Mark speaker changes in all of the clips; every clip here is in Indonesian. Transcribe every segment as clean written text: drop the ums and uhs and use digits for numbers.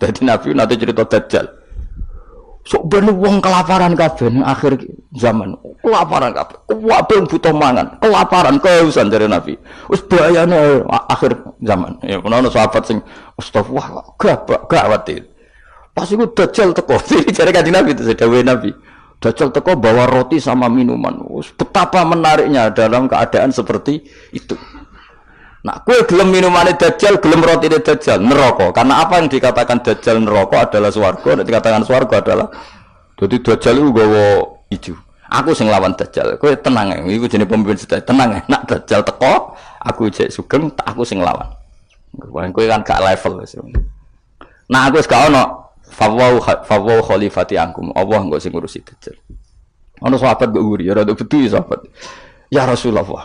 Speaker 1: Jadi Nabi nanti cerita Dajjal. Sok ben wong kelaparan kabeh akhir zaman. Kelaparan kabeh. Kabeh butuh mangan, kelaparan, kehausan dari Nabi. Wis bahayane akhir zaman. Ya ono sahabat sing astagfirullah gawat itu. Pas iku Dajjal teko. Jare Kanjeng Nabi itu dawuhe Nabi. Dajjal teko bawa roti sama minuman. Betapa menariknya dalam keadaan seperti itu. Nah, kue gelem minumane Dajjal, gelem rotine Dajjal, neraka. Karena apa yang dikatakan Dajjal neraka adalah swarga, dan dikatakan swarga adalah jadi Dajjal itu gawa ijo. Aku sing lawan Dajjal. Kue tenang ya, iku jenenge pemimpin sedaya. Tenang ya, nak Dajjal teko, aku jek sugeng, tak aku sing lawan. Kue kan gak level. Nah, aku wis gak ono fawwau khalifati angkum. Allah engko sing ngurusi Dajjal. Ono sahabat mbok uri, ya rada bedu sahabat. Ya Rasulullah.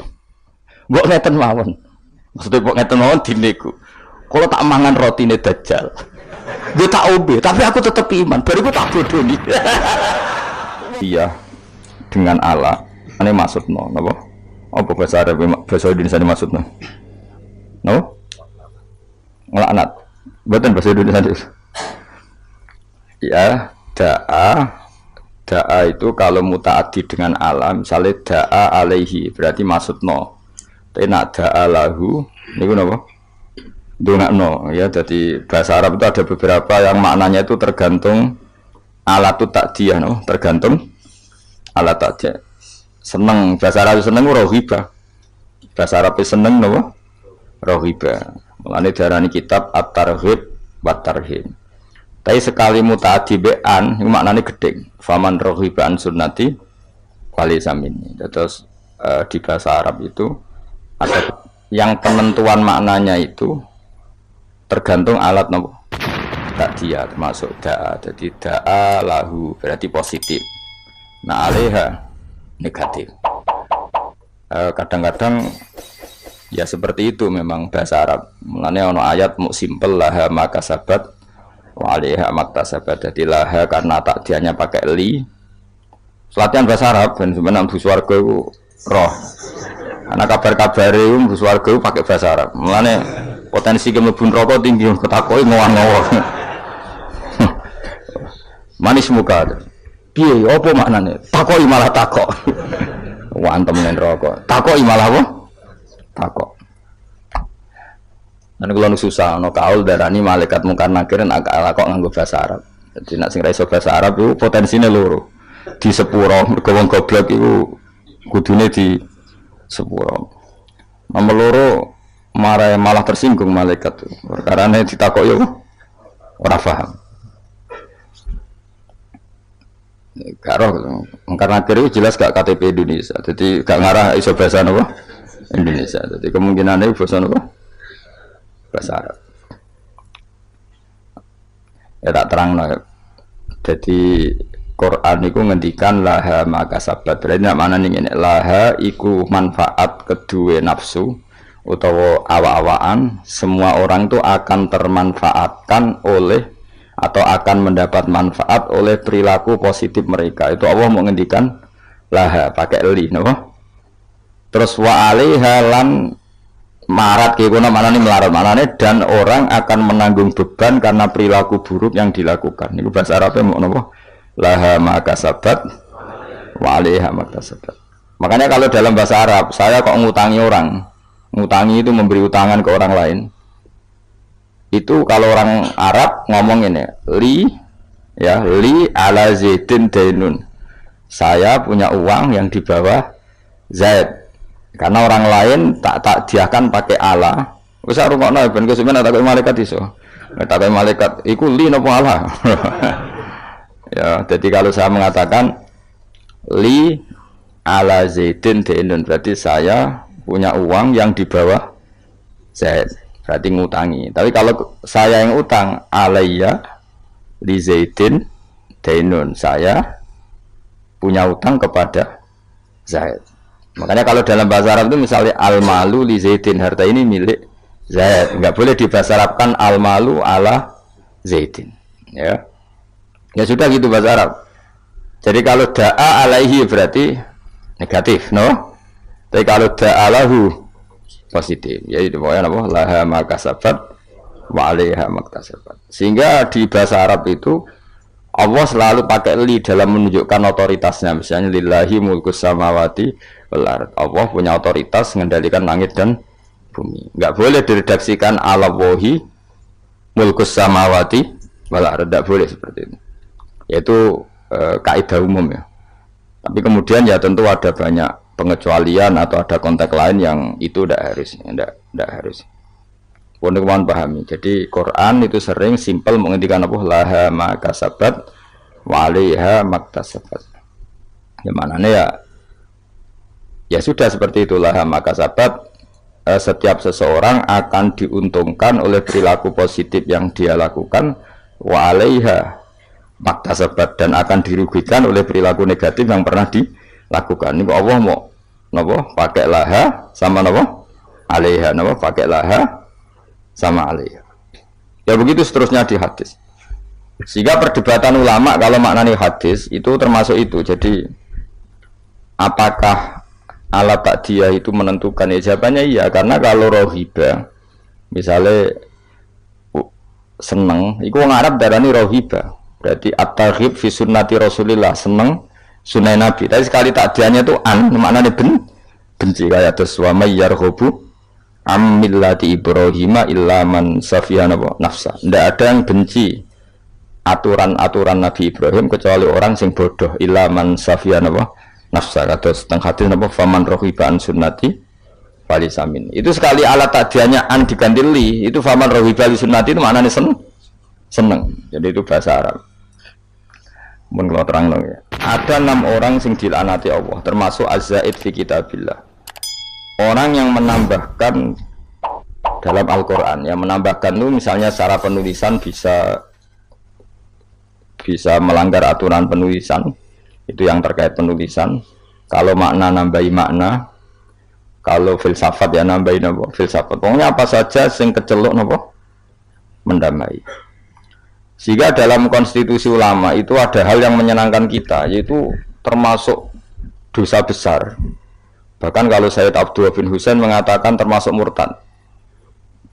Speaker 1: Mbok ngeten mawon. Maksudnya kok ngeten mawon dineku. Kalau tak mangan rotine Dajjal, gue tak obe, tapi aku tetap iman. Baru gue tak bodoni. Iya, dengan Allah. Ini maksudnya, napa? Apa bahasa Arab, bahasa Indonesia ini maksudnya? Napa? Ngelaknat. Bukan bahasa Indonesia. Ya, da'a itu kalau mutaaddi dengan Allah, misalnya da'a alaihi, berarti maksudnya. Tapi nak da'a lahu, ini apa? Dungakno, ya. Jadi bahasa Arab itu ada beberapa yang maknanya itu tergantung alatu takdiyah, no? Tergantung alat takdiyah. Seneng, bahasa Arab seneng rohiba. Bahasa Arab seneng, no? Rohiba. Mulane darani kitab at-targhib wa tarhib. Tapi sekali mutaaddi be'an, itu maknanya gedeng. Faman rohiba an sunnati falaysa minni. Terus di bahasa Arab itu ada yang penentuan maknanya itu tergantung alat nopo tak dia termasuk da'a. Jadi da'a lahu berarti positif, nah alaiha negatif. Kadang-kadang ya seperti itu memang bahasa Arab. Mulanya ono ayat mu simpel laha maka sabat wa alaiha maktasabat. Jadi laha karena tak dianya pakai li. Latihan bahasa Arab dan sebenarnya Bu Swarga itu roh. Karena kabar-kabar itu Bu Swarga itu pakai bahasa Arab. Mulanya potensi kemlebun rokok tinggi, ketakoi ngawang-ngawang. Manis muka. Piye, apa maknanya? Takoi malah takok. Wantem nen rokok. Takoi malah apa? Takok. Dan kalau susah, no kaul darani malaikat mungkar nakirin agak kok nganggo bahasa Arab. Jadi nak sing ra iso bahasa Arab itu potensinya loro. Di sepuro, gowong goblok itu kudune di sepuro. Nomor loro malah tersinggung malaikat tuh. Perkarane ditakok yo ora paham. Karo karena kira jelas gak KTP Indonesia. Jadi gak ngarah iso bahasa apa? Indonesia. Jadi kemungkinannya bahasa apa? Bahasa Arab. Ya tak terangno. Jadi Quran itu ngendikan laha maka sabat. Berarti nak mana nih ini laha iku manfaat kedua nafsu utawa awa-awaan. Semua orang itu akan termanfaatkan oleh atau akan mendapat manfaat oleh perilaku positif mereka. Itu Allah mau ngendikan laha pakai li, no? Terus wa alaiha lan marat kena mana nih melarat mana nih dan orang akan menanggung beban karena perilaku buruk yang dilakukan. Ini bahasa Arabnya mau apa? Laha maka sabat wa alaiha maka sabat. Makanya kalau dalam bahasa Arab saya kok ngutangi orang, ngutangi itu memberi utangan ke orang lain. Itu kalau orang Arab ngomong ini li ya li ala zaidin dainun. Saya punya uang yang di bawah Zaid. Karena orang lain tak diakan pakai ala. Wis rungokno ben kesuwen tak malaikat iso. Tak malaikat iku li napa ala. Ya, jadi kalau saya mengatakan li ala zaidin dainun berarti saya punya uang yang di bawah Zaid. Berarti ngutangi. Tapi kalau saya yang utang alayya li zaidin dainun, saya punya utang kepada Zaid. Makanya kalau dalam bahasa Arab itu misalnya al-malu li zaidin, harta ini milik Zaid. Enggak boleh dibahasa Arabkan al-malu ala zaidin. Ya. Ya sudah gitu bahasa Arab. Jadi kalau da'a alaihi berarti negatif, no? Tapi kalau da'a lahu positif. Jadi pokoknya apa? Laha maka sabat wa 'alaiha maktasabat. Sehingga di bahasa Arab itu Allah selalu pakai li dalam menunjukkan otoritasnya. Misalnya lillahi mulkus samawati wal ard. Allah punya otoritas mengendalikan langit dan bumi. Enggak boleh diredaksikan ala wahi mulkus samawati wal ard. Enggak boleh seperti itu. Yaitu kaidah umum ya. Tapi kemudian ya tentu ada banyak pengecualian atau ada konteks lain yang itu tidak harus. Pun kawan pahami. Jadi Quran itu sering simpel menghentikan apa laha makasabat waliha maktasabat. Yang mana ya sudah seperti itulah makasabat. Setiap seseorang akan diuntungkan oleh perilaku positif yang dia lakukan waliha maktasabat dan akan dirugikan oleh perilaku negatif yang pernah dilakukan. Ini Allah mau napa pakai laha sama napa alaiha, napa pakai laha sama alaiha. Ya begitu seterusnya di hadis. Sehingga perdebatan ulama kalau maknanya hadis itu termasuk itu. Jadi apakah alat takdiyah itu menentukan? Ya jawabannya iya, karena kalau rohiba misalnya seneng, itu orang Arab darani rohiba. Berarti at-targhib fi sunnati Rasulillah, seneng sunnah Nabi. Tapi sekali takdiannya itu maknanya benci kayak terus wa may yarghabu am millati Ibrahim illa man safiya nafsa. Tidak ada yang benci aturan-aturan Nabi Ibrahim kecuali orang sing bodoh illa man safiya nafsa. Kata setengah hadis faman raghiba an sunnati falisamin. Itu sekali alat takdiannya an diganti li, itu faman raghiba li sunnati itu maknanya seneng. Jadi itu bahasa Arab. Mun kalau terang ya. Ada 6 orang sing dilaknati Allah, termasuk az-zaid fi kitabillah. Orang yang menambahkan dalam Al-Qur'an, yang menambahkan itu misalnya secara penulisan bisa melanggar aturan penulisan, itu yang terkait penulisan. Kalau makna nambahi makna, kalau filsafat ya nambahi napa filsafat. Pokoknya apa saja sing keceluk napa mendamai. Sehingga dalam konstitusi ulama itu ada hal yang menyenangkan kita, yaitu termasuk dosa besar. Bahkan kalau Sayyid Abdullah bin Husain mengatakan termasuk murtad.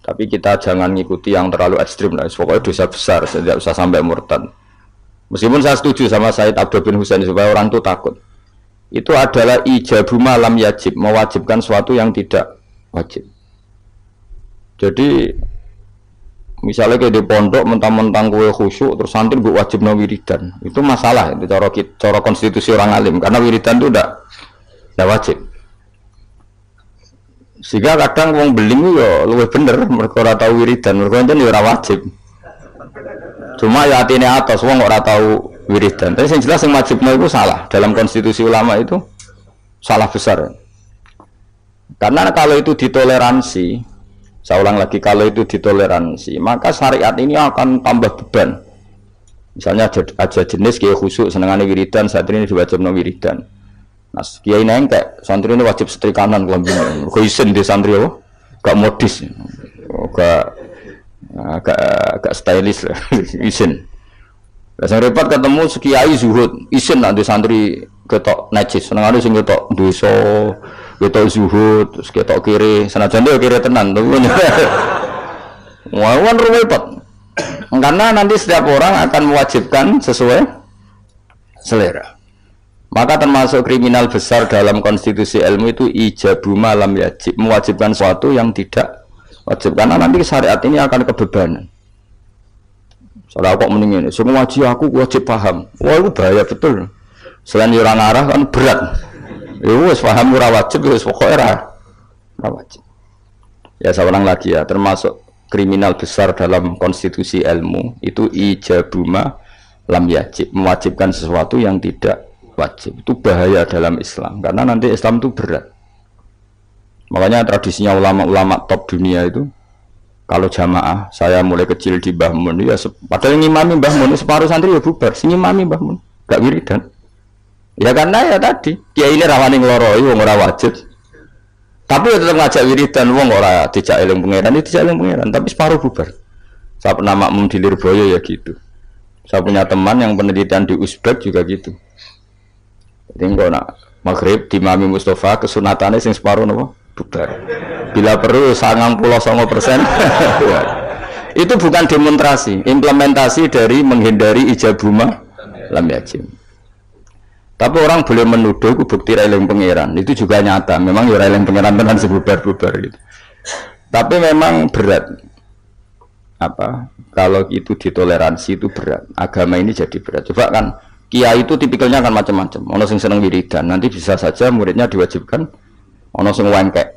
Speaker 1: Tapi kita jangan ngikuti yang terlalu ekstrim lah. Pokoknya dosa besar, tidak usah sampai murtad. Meskipun saya setuju sama Sayyid Abdullah bin Husain supaya orang itu takut. Itu adalah ijabu malam yajib, mewajibkan sesuatu yang tidak wajib. Jadi misalnya kayak di pondok mentang-mentang kue khusyuk terus santri gue wajib wiridan, itu masalah itu cara konstitusi orang alim, karena wiridan itu tidak wajib. Sehingga kadang wong beling yo luwih bener mereka ora tahu wiridan, mereka enten yo ora wajib. Cuma ya atine atas wong ora tahu wiridan. Tapi yang jelas yang wajibnya itu salah dalam konstitusi ulama, itu salah besar. Karena kalau itu ditoleransi, saya ulang lagi, kalau itu ditoleransi, maka syariat ini akan tambah beban. Misalnya ada jenis kiai khusyuk senengane wiridan, santri ini diwajibno wiridan. Nah, kiai nengkek, santri ini wajib setrikanan kelambine. Kok isin di santri apa? Gak modis. Gak stylish lah, isin. Lah sing repot ketemu kiai zuhud, isin nanti santri ketok najis, senengane sing ketok dosa. Kita zuhud, terus kita kiri, senajan dia kiri tenan, tuh. Wawan repot. Karena nanti setiap orang akan mewajibkan sesuai selera. Maka termasuk kriminal besar dalam konstitusi ilmu itu ijabu malam yajib, mewajibkan sesuatu yang tidak wajib. Karena nanti syariat ini akan kebebanan. Soalnya kok mendingin, semua aku wajib paham. Wah itu bahaya betul. Selain orang arah kan berat. Wis paham ora wajib, wis pokoke ora wajib. Ya seorang lagi ya, termasuk kriminal besar dalam konstitusi ilmu itu ijabuma lam yajib, mewajibkan sesuatu yang tidak wajib. Itu bahaya dalam Islam karena nanti Islam itu berat. Makanya tradisinya ulama-ulama top dunia itu kalau jamaah, saya mulai kecil di Mbah Mun ya, padahal ngimami Mbah Mun separuh santri ya bubar, sing ngimami Mbah Mun gak wiridan. Ya karena ya tadi kiai ini rawani ngloroi wong ora wajib. Tapi ya tetap ngajak wiridan wong ora dijak eling pangeran, dijak eling pangeran, tapi separuh bubar. Saya pernah makmum di Lirboyo ya gitu. Saya punya teman yang penelitian di Uzbek juga gitu. Jadi kok nak maghrib di Mami Mustafa kesunatannya sing separuh napa bubar. Bila perlu 99%. Itu bukan demonstrasi, implementasi dari menghindari ijabuma lam yajib. Tapi orang boleh menuduh itu bukti railing pangeran. Itu juga nyata. Memang ya railing pangeran tenan sebubar-bubar gitu. Tapi memang berat. Apa? Kalau itu ditoleransi itu berat. Agama ini jadi berat. Coba kan kiai itu tipikalnya kan macam-macam. Ono sing seneng wiridan, nanti bisa saja muridnya diwajibkan ono sing wengkek.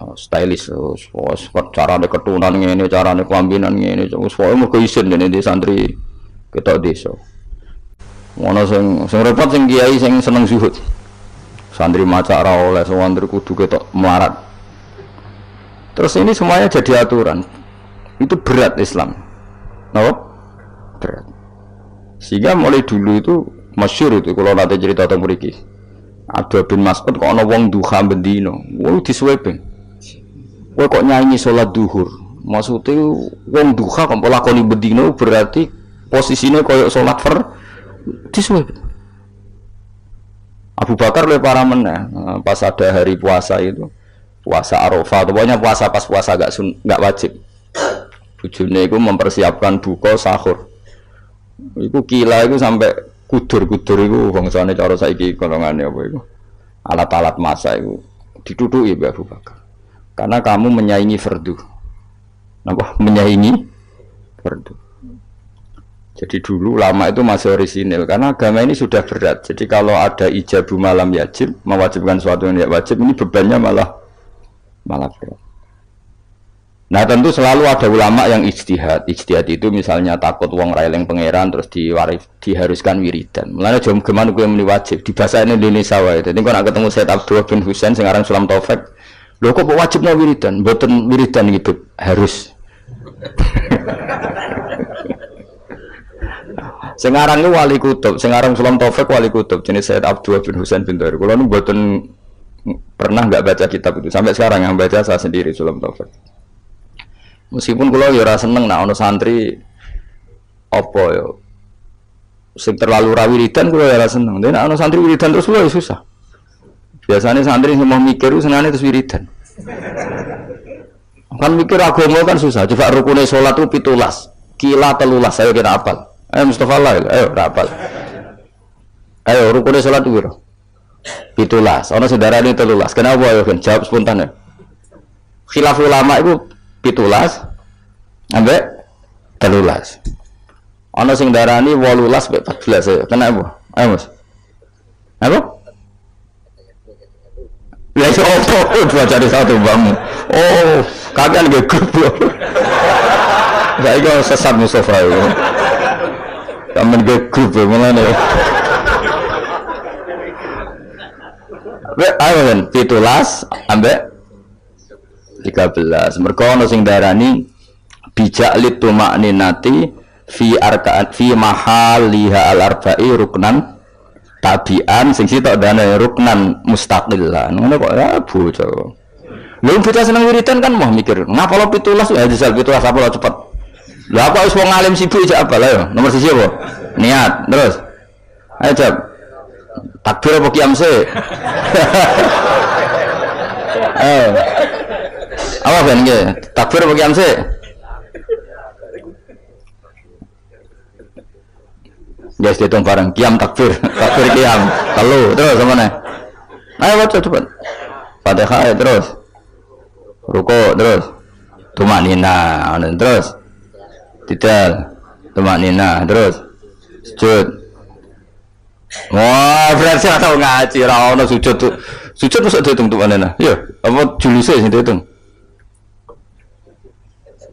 Speaker 1: Stylish, carane ketunan ngene, carane kelambinan ngene, wis pokoke mergo isin dene di santri ketok desa. Ono sing repot sing kiai sing seneng zuhud. Santri maca ora oleh, santri kudu ketok melarat. Terus ini semuanya jadi aturan. Itu berat Islam. Napa? Berat. Sehingga mulai dulu itu masyhur itu kalau nanti cerita tentang mriki. Ada bin Mas'ud kok ana wong duha bendino. Wong disuweping. Kowe kok nyanyi salat duhur. Maksudnya wong duha kok lakoni bendino berarti posisinya koyo salat disuweping. Abu Bakar oleh para meneh pas ada hari puasa itu. Puasa Arafah, pokoknya puasa pas puasa enggak wajib. Bujune iku mempersiapkan buka sahur. Iku kila iku sampai kudur-kudur iku bangsane cara saiki golongane apa iku. Alat-alat masak iku ditutuki Mbak Abu Bakar. Karena kamu menyaingi fardu. Napa? Menyaingi fardu. Jadi dulu ulama itu masih orisinil karena agama ini sudah berat. Jadi kalau ada ijabu malam yajib, mewajibkan sesuatu yang tidak wajib, ini bebannya malah berat. Nah tentu selalu ada ulama yang ijtihad. Ijtihad itu misalnya takut wong railing pangeran terus diharuskan wiridan. Mulanya jom gimana gue muni wajib di bahasa Indonesia wae. Jadi kalau ketemu Said Abdullah bin Husain sing aran Sulam Taufik, lho kok wajibnya wiridan? Mboten wiridan gitu, harus. Sing aran ku wali kutub, sing aran Sulam Taufik wali kutub jenis Said Abdullah bin Husain bin Thair. Kula nu mboten pernah enggak baca kitab itu. Sampai sekarang yang baca saya sendiri Sulam Taufik. Meskipun kalau ya rasa seneng, nah ono santri apa ya, sing terlalu wiridan kalau ya rasa seneng. Dan ono santri wiridan terus ya susah. Biasanya santri yang mau mikir senangnya terus wiridan. Kan mikir agama kan susah. Coba rukunnya sholat itu 17, kila 13, ayo kita apal. Ayo Mustafa lah, ayo apal. Ayo rukunnya sholat itu 17. Ono saudara ini 13. Kenapa ya kan? Jawab spontan ya. Khilaf ulama itu 17 ambek 13. Ana sing darani 18 ambek 14 ya. Kenapa? Ayo Mas. Apa? Ya iso opo cari satu bangun. Oh, kalian ge grup. Saiki sesat Mustafa itu. Kamen ge grup mulane. Ayo kan 17 ambek 13. Mergo ana sing darani bijak litumakninati fi arkaan fi mahaliha al-arba'i ruknan tabian sing sitok dane ruknan mustaqilan. Ngono kok ya bocah. Lha bocah seneng wiridan kan mau mikir, ngapa lo 17 ya jajal 17 apa lo cepet. Lah apa wis wong alim sibuk aja apa lah ya. Nomor 1 apa? Niat. Terus. Ayo jawab. Takbir apa qiyam sih? Apa kan nggih? Takbir apa qiyam sih? Guys, dihitung bareng qiyam takbir, takbir qiyam. Telu, terus sama nih. Ayo baca cepat. Fatihah terus. Ruku terus. Tumanina, terus. Tidal. Tumanina terus. Sujud. Wah, berarti atau ngaji ra ono sujud tuh. Sujud mesti dihitung tumanina. Iya, apa juluse sing dihitung?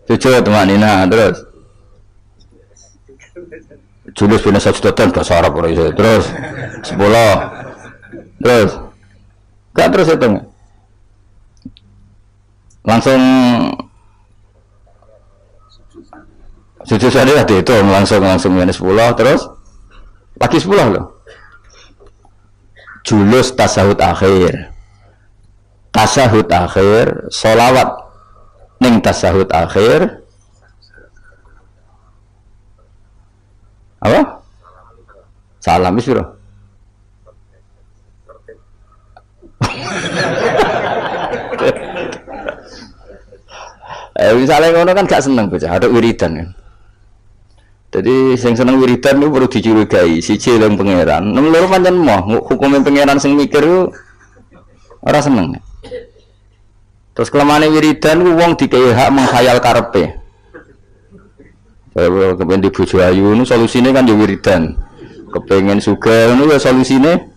Speaker 1: Sujud tumanina terus. Julus bina sajudatan bahasa Arab ora iso. Terus 10. Terus gak terus hitung. Langsung sujud saja dihitung langsung minus 10 terus lagi 10 loh. Julus tasahud akhir. Tasahud akhir, sholawat ning tasahud akhir. Apa? Salam wis piro? Misalnya ngono kan gak seneng bocah, ada wiridan kan. Jadi sing seneng wiridan itu perlu dicurigai, siji eling pangeran. Nang loro pancen moh hukume pangeran sing mikir ku ora seneng. Terus kelemane wiridan ku wong dikei hak menghayal karepe. Kalau kepen di bojo ayu nu solusine kan yo wiridan. Kepengen sugih nu ya solusine.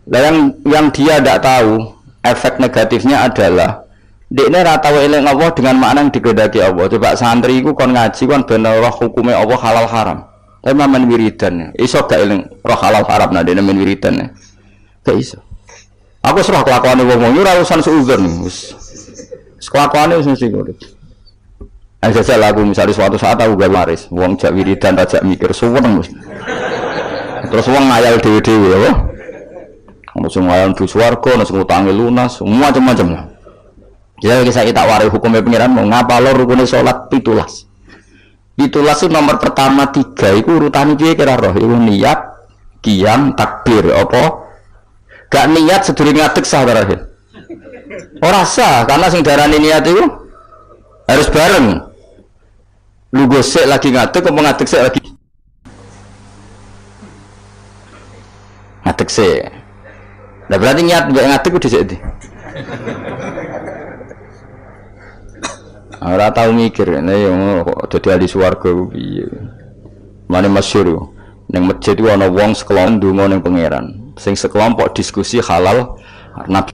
Speaker 1: Lah yang dia tidak tahu efek negatifnya adalah dekne ra tau eling Allah dengan makna yang digedaki Allah. Coba santri iku kon ngaji kon ben roh hukume Allah halal haram. Tapi mamen wiridan. Iso gak eling roh halal haram nah dekne men wiridan. Gak iso. Aku serah kelakuane wong-wong ora urusan suudzon wis. Kelakuane wis mesti ngono. Aja lagu misalnya suatu saat aku gak waris, wong jak wiridan rajak mikir suweneng wis. Terus wong ngayal dhewe-dhewe ya. Ono sing ngayal du swarga, ono sing utange lunas, semua macam-macam lah. Jadi kita warai hukumnya pengiran mau ngapa lo rukune sholat pitulas. Pitulas itu nomor pertama 3 itu urutan piye kira roh. Itu niat, qiyam, takbir apa? Gak niat sedurunge ngadeg sah terakhir. Ora sah karena sing darani niat itu harus bareng. Lu gosek lagi ngadeg apa ngadeg sik lagi? Ngadeg sik. Lah berarti niat mbek ngadeg kudu dhisik. Ora tau mikir nek yo kok dadi ahli swarga piye. Mane masyhur ning masjid ku ana wong sekelompok ndonga ning pangeran. Sing sekelompok diskusi halal Nabi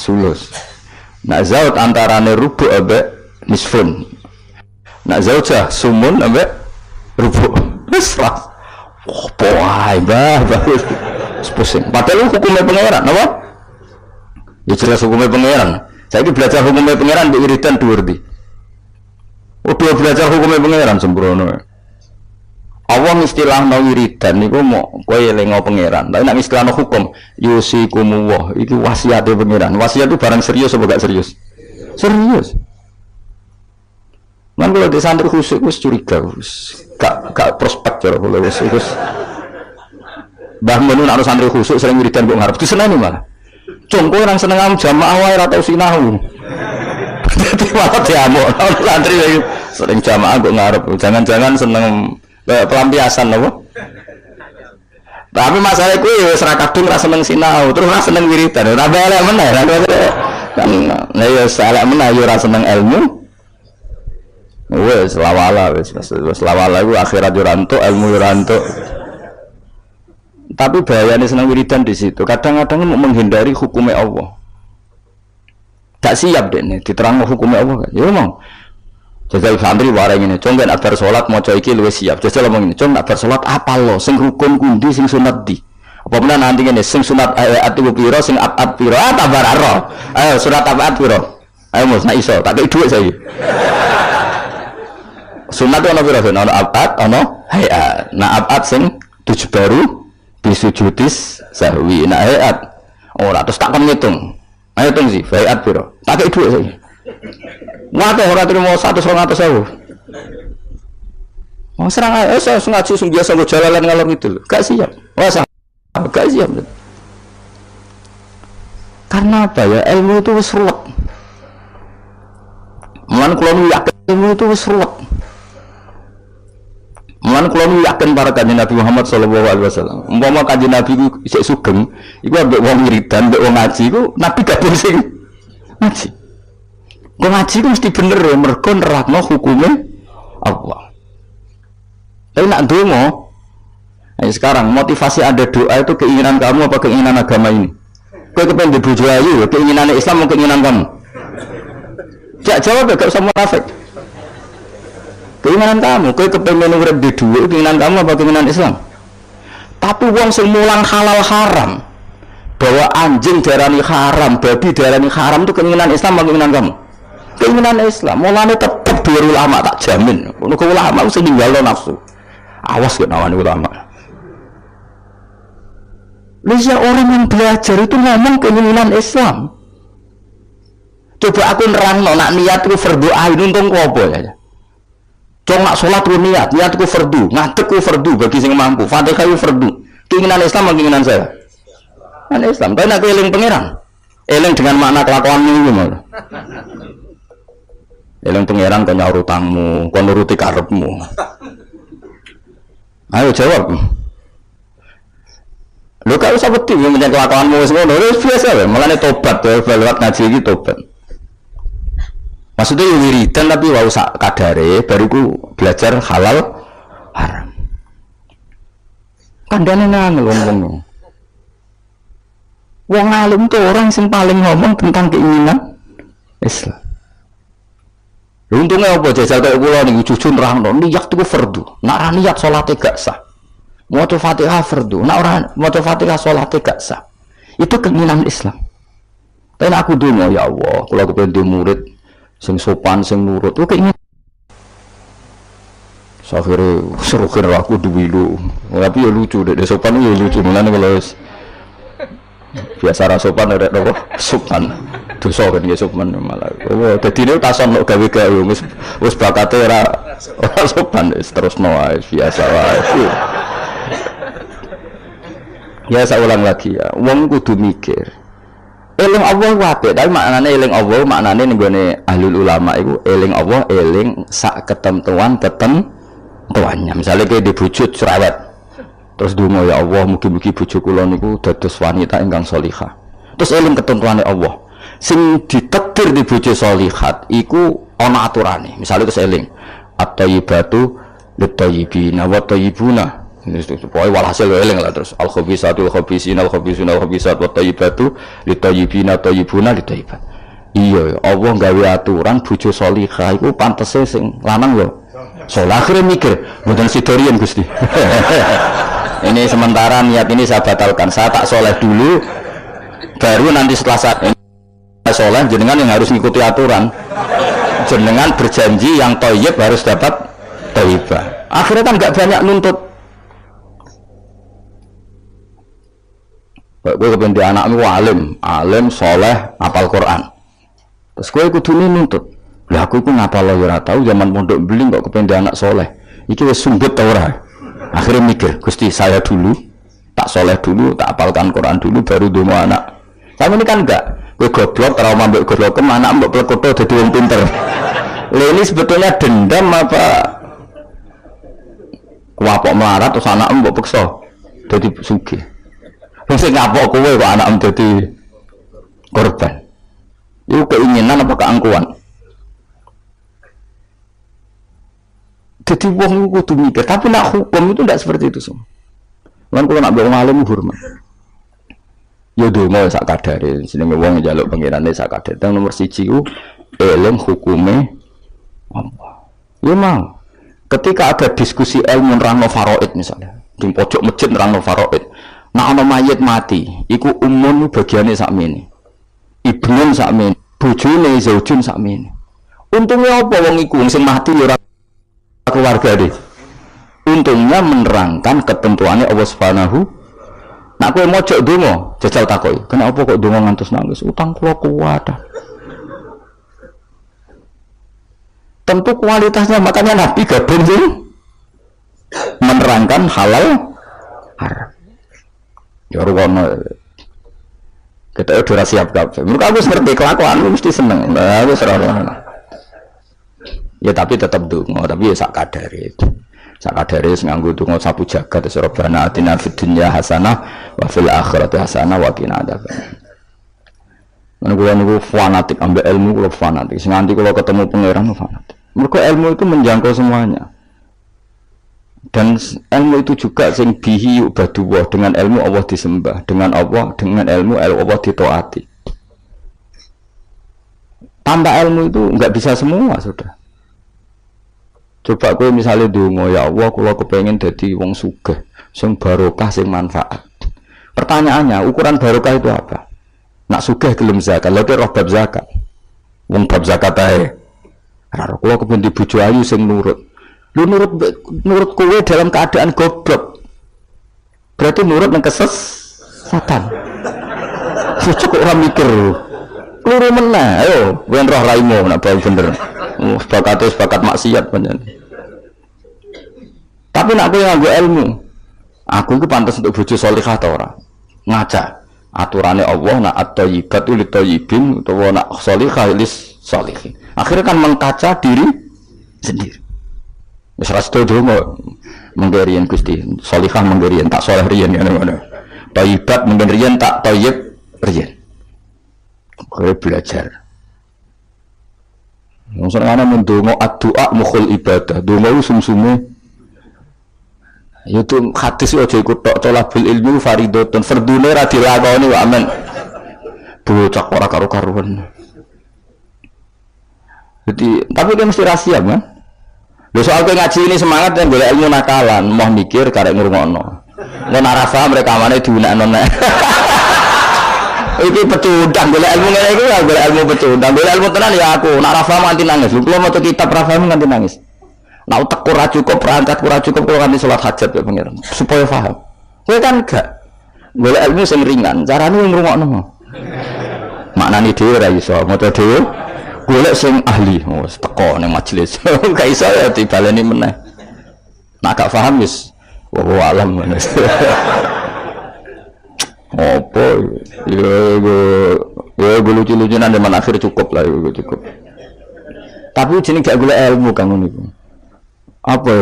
Speaker 1: sulus. Nak zaut antarane rubu ambek nisfun. Nak zaujah sumun ambek rubu. Wis lah. Oh, boy, bagus. Pusing. Padahal hukumnya pangeran, apa? Ya jelas hukumnya pangeran. Saya ini belajar hukumnya pangeran di wiridan dhuwur di. Oh, dua belajar hukumnya pangeran sembrono. Allah istilah no wiridan niku mau kowe eling pangeran. Tapi nek istilah no hukum yusikumullah iki wasiate pangeran. Wasiat itu barang serius apa gak serius? Serius. Man kalau di santri khusyuk wis curiga wis gak prospek cara kula wis Mbah Mun ana santri khusyuk sering wiridan kok ngarep diseneni malah. Cung kowe orang seneng am jamaah wae ora tau sinau. Dadi malah diamuk santri sering jamaah kok ngarep. Jangan-jangan seneng pelampiasan apa? Tapi masalah itu ya wis ra kadung ra seneng sinau, terus ra seneng wiridan. Ora elek meneh kan. Lah ya elek meneh yo ra seneng ilmu. Wis lawala wis lawala iku akhirat yo rantuk, ilmu yo rantuk. Tapi bahayane seneng wiridan di situ. Kadang-kadang mau menghindari hukumnya Allah. Gak siap dene diterangno hukumnya Allah kan. Ya mau jajal santri warai ngene, cung nek bar salat maca iki luwih siap. Jajal ngomong ngene, cung nek bar salat apal lo sing rukun kundi sing sunat di. Apa menan nanti ngene sing sunat ayat piro sing abad piro tambah ro. Ayo surat abad piro. Ayo Mas nek iso tak kei dhuwit saiki. Sunat ono piro? Ono abad, ono hayat. Nah abad sing 7 baru bisujudis sahwi. Nah hayat ora terus tak kon ngitung. Ayo hitung sih, hayat piro. Tak kei dhuwit saiki. Waduh orang terima 100-200.000. Mau serang aja, saya ngaji sing biasa gue jalan ngalor gitu, gak siap. Wah, gak siap. Karena apa ya? Ilmu itu wis ruwet. Mulan kalau yakin ilmu itu wis ruwet. Mulan kalau yakin para kanjeng Nabi Muhammad SAW. Umpama kanjeng Nabi ku isih sugeng, iku ambek wong wiridan, ambek wong ngaji ku Nabi gabung sing ngaji. Kau ngaji itu mesti bener ya, mergo nerangno hukumnya Allah. Tapi nak dongo, sekarang motivasi ada doa itu keinginan kamu apa keinginan agama ini? Kowe kepengen dibojo ayu, keinginan Islam mau keinginan kamu? Jak jawab ya, gak usah munafik. Keinginan kamu, kowe kepengen urip di dhuwit, keinginan kamu apa keinginan Islam? Tapi wong sing mulang halal haram, bahwa anjing diarani haram, babi diarani haram itu keinginan Islam apa keinginan kamu? Keinginan Islam. Mulane tetep dhuwur ulama tak jamin. Ngono ku ulama sing ninggalno nafsu. Awas kok nawani ulama. Lihat orang yang belajar itu ngomong keinginan Islam. Coba aku nerangno nak niat ku fardu ain untung ku apa ya? Cong nak salat ku niat ku fardu, ngadeg ku fardu bagi sing mampu. Fatihah ku fardu. Keinginan Islam atau keinginan saya? Keinginan Islam. Tapi nak eling pangeran. Eling dengan makna kelakuanmu iki malah. Eling pangeran kok nyaur utangmu, kok nuruti karepmu. Ayo jawab. Lho gak usah wedi menyang kelakuanmu wis ngono, wis biasa wae. Mulane tobat, lewat ngaji iki tobat. Maksudnya wiridan tapi wae sak kadare baru ku belajar halal haram. Kandhane nang ngomong. Wong alim tuh orang sing paling ngomong tentang keinginan Islam. Untungnya apa jajal kayak kula niku jujur nerangno niat iku fardu. Nek ora niat salate gak sah. Maca Fatihah fardu, nek ora maca Fatihah salate gak sah. Itu keinginan Islam. Tapi aku donga ya Allah, kula kepengin di murid sing sopan, sing nurut. Oke ingat. Akhirnya seru kira aku duwilu. Tapi ya lucu deh, sopan ya lucu. Mulane kalau biasa rasa sopan ada apa? Sopan. Dosa kan ya sopan malah. Oh, dadi ini tason kok gawe-gawe wis bakate ora sopan terus wae biasa wae. Ya saya ulang lagi ya, wong kudu mikir. Eling Allah wae, tapi maknane eling Allah maknane ning gone ahlul ulama iku eling Allah eling sak ketentuannya. Misalnya kayak di bujut cerewet, terus dungo ya Allah mugi-mugi bojo kula niku dados wanita ingkang sholihah. Terus eling ketentuane Allah. Sing ditakdir di bojo sholihat iku ana aturane. Misalnya terus eling at-thayyibatu lit-thayyibina wa thayyibuna. Pokoknya walhasil eling lah terus al-khabisatu al-khabisina al-khabisuna al-khabisat wa thayyibatu lit-thayyibina thayyibuna lit-thayyibat. Iya, Allah gawe aturan bojo sholihah iku pantese sing lanang lho. Soal akhirnya mikir, bukan sidorian Gusti. Ini sementara niat ini saya batalkan. Saya tak soleh dulu, baru nanti setelah saat ini saya soleh. Jenengan yang harus mengikuti aturan. Jenengan berjanji yang thayyib harus dapat thayyibah. Akhirnya kan nggak banyak nuntut. Gue kepenting anakmu alim soleh, hafal Quran. Terus gue kudu nuntut. Lah aku itu ngapal lo ora tahu zaman pondok beli kok kepengen anak soleh. Iki wis sumbut ta ora? Akhirnya mikir, Gusti saya dulu tak soleh dulu, tak hafalkan Quran dulu baru dongo anak. Kamu ini kan enggak, kowe goblok trauma mbek goblok anak mbok plekoto dadi wong pinter. Lha ini sebetulnya dendam apa kuapok melarat terus anak mbok peksa dadi sugih. Wong sing ngapok kowe kok anak dadi korban. Itu keinginan apa keangkuhan? Jadi wong itu kudu mikir, tapi nak hukum itu tidak seperti itu semua. Kan kalau nak wong alim hormat. Ya donga sak kadare, jenenge wong njaluk pangirane sak kadare. Teng nomor 1 ku eling hukume Allah. Ya mau. Ketika ada diskusi ilmu nerangno faraid misalnya, di pojok masjid nerangno faraid. Nak ana mayit mati, iku umun bagiane sakmene. Ibnun sakmene, bojone zaujun sakmene. Untungnya apa wong iku sing mati ora keluarga deh. Untungnya menerangkan ketentuannya Allah Subhanahu. Nak kowe mojok donga, jajal takoki. Kenapa kok donga ngantos nangis? Utang kula kuat. Tentu kualitasnya makanya Nabi gabung sih menerangkan halal haram. Ya ruwono. Kita udah siap kabeh. Menurut aku ngerti kelakuan lu mesti seneng. Nah, aku serah. Ya tapi tetap donga, tapi ya sak kadare. Sak kadare sing nganggo donga sapu jagat terus Rabbana atina fid dunya hasanah wa fil akhirati hasanah wa qina adzabannar. Kula niku fanatik ambek ilmu, kula fanatik. Sing nganti kula ketemu pangeran fanatik. Mergo ilmu itu menjangkau semuanya. Dan ilmu itu juga sing bihi ubadullah, dengan ilmu Allah disembah, dengan ilmu Allah ditaati. Tanpa ilmu itu nggak bisa semua sudah. Coba kowe misalnya donga, ya Allah kula kepengin dadi wong sugih, sing barokah, sing manfaat. Pertanyaannya, ukuran barokah itu apa? Nak sugih gelem zakat, lha roh bab zakat. Wong bab zakat ae. Ora kula kepengin di bojo ayu sing nurut. Lu nurut kowe dalam keadaan goblok. Berarti nurut nang kesesatan. Cukup ora mikir. Kluru meneh, ayo, wen roh raimu nak bae bener. Sepakat maksiat pancen. Tapi nak kowe nganggo ilmu, aku iku pantes untuk bojo salihah ta ora? Ngaca. Aturane Allah nak at-thayyibatu lit-thayyibin utawa nak salihah lis salihin. Akhirnya kan mengkaca diri sendiri. Wis ra sedo menggerian Gusti, salihah menggerian tak saleh riyen ngono. Thayyibat menggerian tak thayyib riyen. Kowe belajar. Wong senengane mendonga addu'a mukhul ibadah. Donga iku sumsume. Ya itu hadis aja ikut tok tolabul ilmi fardhotun. Fardune ra dilakoni wae amen. Bocah ora karo-karuan. Jadi, tapi dia mesti rahasia kan? Lho soal kowe ngaji ini semangat dan golek ilmu nakalan, mau mikir karek ngrungokno. Ngono ora paham rekamane diunekno nek. Iki pecundang golek ilmu ngene iki ya golek ilmu pecundang. Golek ilmu tenan ya aku, nek ora paham nganti nangis. Lho kula maca kitab ora paham nganti nangis. Nek utek ora cukup, perangkat ora cukup kula nganti salat hajat ya pengiran supaya paham. Kowe kan gak golek ilmu sing ringan, carane ngrungokno. Maknane dhewe ora iso, maca dhewe golek sing ahli, wis teko ning majelis. Gak iso ya dibaleni meneh. Nek gak paham wis wa alam. Apa ya lucu-lucunan zaman akhir cukup lah cukup. Tapi jenenge gak golek ilmu kang ngono iku. Apa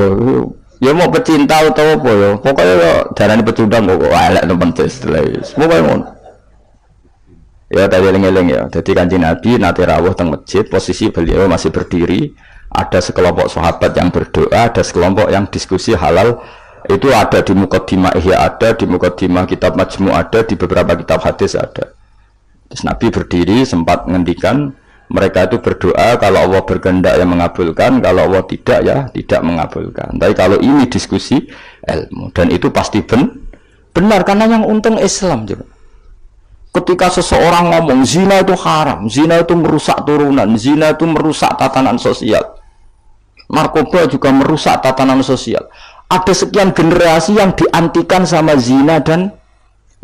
Speaker 1: ya mau pecinta atau apa ya pokoknya ya darane pecundang kok elek nemen setelah pokoke ngono. Ya tadi eling-eling ya. Jadi Kanjeng Nabi nate rawuh teng masjid, posisi beliau masih berdiri, ada sekelompok sahabat yang berdoa, ada sekelompok yang diskusi halal. Itu ada di Muqaddimah Ihya, ada di Muqaddimah kitab Majmu', ada di beberapa kitab hadis ada. Terus Nabi berdiri sempat ngendikan mereka itu berdoa kalau Allah berkehendak yang mengabulkan, kalau Allah tidak ya tidak mengabulkan. Tapi kalau ini diskusi ilmu dan itu pasti benar karena yang untung Islam juga. Ketika seseorang ngomong zina itu haram, zina itu merusak turunan, zina itu merusak tatanan sosial, narkoba juga merusak tatanan sosial. Ada sekian generasi yang diantikan sama zina dan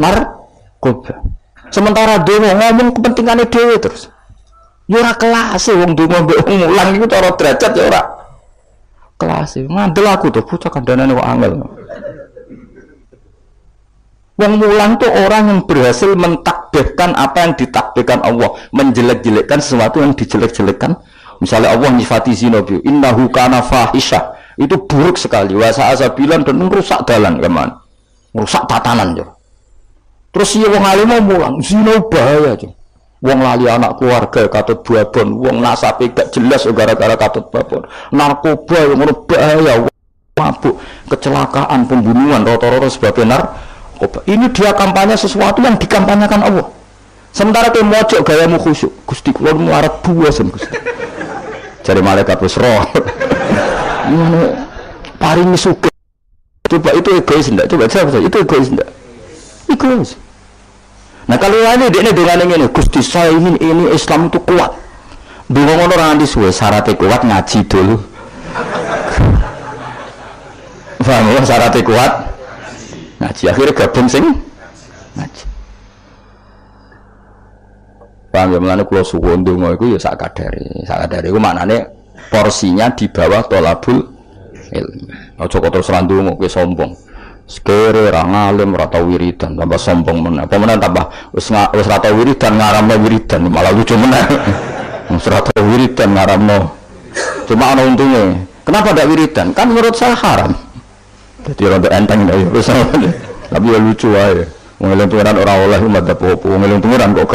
Speaker 1: narkoba. Sementara demo ngomong kepentingannya dewe terus. Ya ora kelas wong demo mbek mulang iku cara derajat ya ora kelas. Ngandel aku tuh bocah kandhanane kok angel. Wong mulang tuh orang yang berhasil mentakbirkan apa yang ditakbirkan Allah, menjelek-jelekkan sesuatu yang dijelek-jelekkan. Misalnya Allah nyifati zina bi innahu kana fahisyah. Itu buruk sekali, wasa asabilan dan merusak dalan keman, merusak tatanan ya. Terus si wong alim mau mulang, zina bahaya aja. Wong lali anak keluarga katut babon, wong nasabe gak jelas gara-gara katut babon. Narkoba yang bahaya, mabuk, kecelakaan, pembunuhan, rata-rata sebabnya narkoba. Ini dia kampanye sesuatu yang dikampanyekan Allah. Sementara ke mojok gayamu khusyuk, Gusti kula melarat buasan Gusti. Cari malaikat wis roh. Paring suka. Coba itu egois enggak? Coba saya itu egois enggak? Egois. Nah kalau ini dia dengan ini Gusti saya ini Islam itu kuat. Bingung orang di suwe syaratnya kuat ngaji dulu. Paham ya syaratnya kuat ngaji akhirnya gabung sing ngaji. Paham ya melane kula suwun donga iku ya sak kadare iku maknane porsinya di bawah tolabul ilmi. Aja kok terus randu kowe sombong. Sekere ra ngalim ra tau wiridan tambah sombong meneh. Apa meneh tambah wis ra tau wiridan ngaramno wiridan malah lucu meneh. Wis ra tau wiridan ngaramno. Cuma ana untungnya. Kenapa ndak wiridan? Kan menurut saya haram. Jadi rontok enteng ya wis. Tapi ya lucu wae. Wong eling pengiran ora oleh umat apa-apa. Wong eling pengiran kok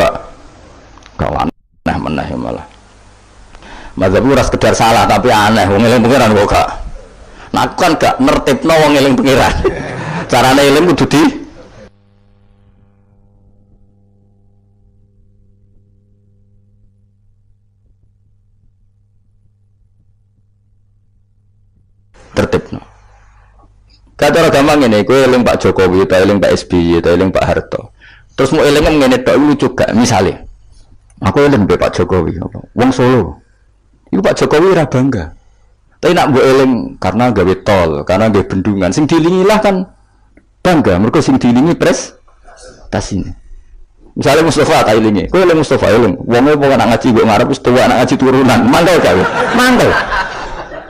Speaker 1: gak aneh meneh malah. Mazhab ora sekedar salah tapi aneh wong eling pengiran kok gak. Nah aku kan gak nertibno wong eling pengiran. Carane eling kudu di tertibno. Kata gampang ini, gue eling Pak Jokowi, atau eling Pak SBY, atau eling Pak Harto. Terus mau eling ngene tok lucu gak? Misalnya, aku eling Pak Jokowi, wong Solo. Iku Pak Jokowi ora bangga. Tapi nak gue eling karena gawe tol, karena gawe bendungan. Sing dilingi lah kan bangga. Mereka sing dilingi tas ini. Misalnya Mustafa tak elingi, gue eling Mustafa eling. Wongnya pokoknya nak ngaji gue ngarep, wis tuwa nak ngaji turunan. Mangkel gawe, mangkel.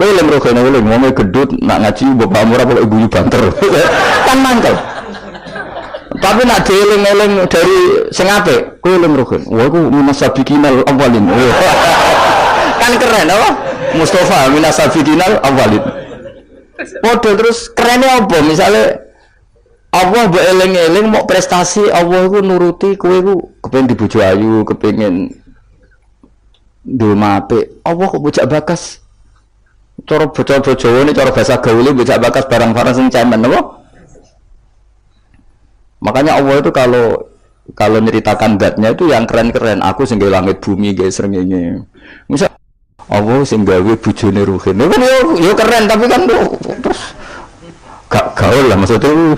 Speaker 1: Kowe lem rogene eling wong gedut nak ngaji bapak murah kok guyu banter. Kan mangkel. Tapi nak dieling-eling dari sing apik, kowe lem rogen. Wah iku minasabiqinal awalin. Kan keren apa? Mustafa minasabiqinal awalin. Padha terus kerennya apa? Misalnya Allah mbok eling-eling mau prestasi Allah iku nuruti kowe iku kepengin dibojo ayu, kepengin ndoma apik. Allah kok bocah bakas. Cara bocah-bocah ini, cara bahasa gaul bocah bakas barang-barang sing cemen apa? Makanya Allah itu kalau nyeritakan zatnya itu yang keren-keren. Aku sing gawe langit bumi gawe srengenge. Misal Allah sing gawe bojone Ruhin. Kan yo keren tapi kan terus gak gaul lah maksudnya.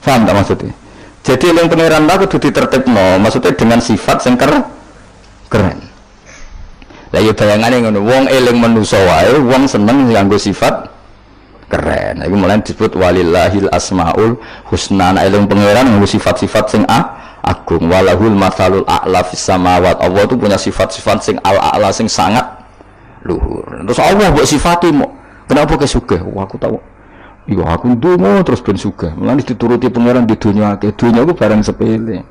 Speaker 1: Paham tak maksudnya? Jadi yang pangeran aku kudu ditertibno, maksudnya dengan sifat sing keren. Lah ya bayangane ngono, wong eling manusa wae, wong seneng nganggo sifat keren. Iku mulane disebut walillahil asmaul husna. Nek eling pangeran nganggo sifat-sifat sing agung. Walahul matsalul a'la fis samawat. Allah itu punya sifat-sifat sing al-a'la sing sangat luhur. Terus Allah mbok sifati mo. Kenapa kesugih? Wah aku tahu. Iya aku ndonga terus ben sugih. Mulane dituruti pangeran di dunia akeh. Dunia ku barang sepele.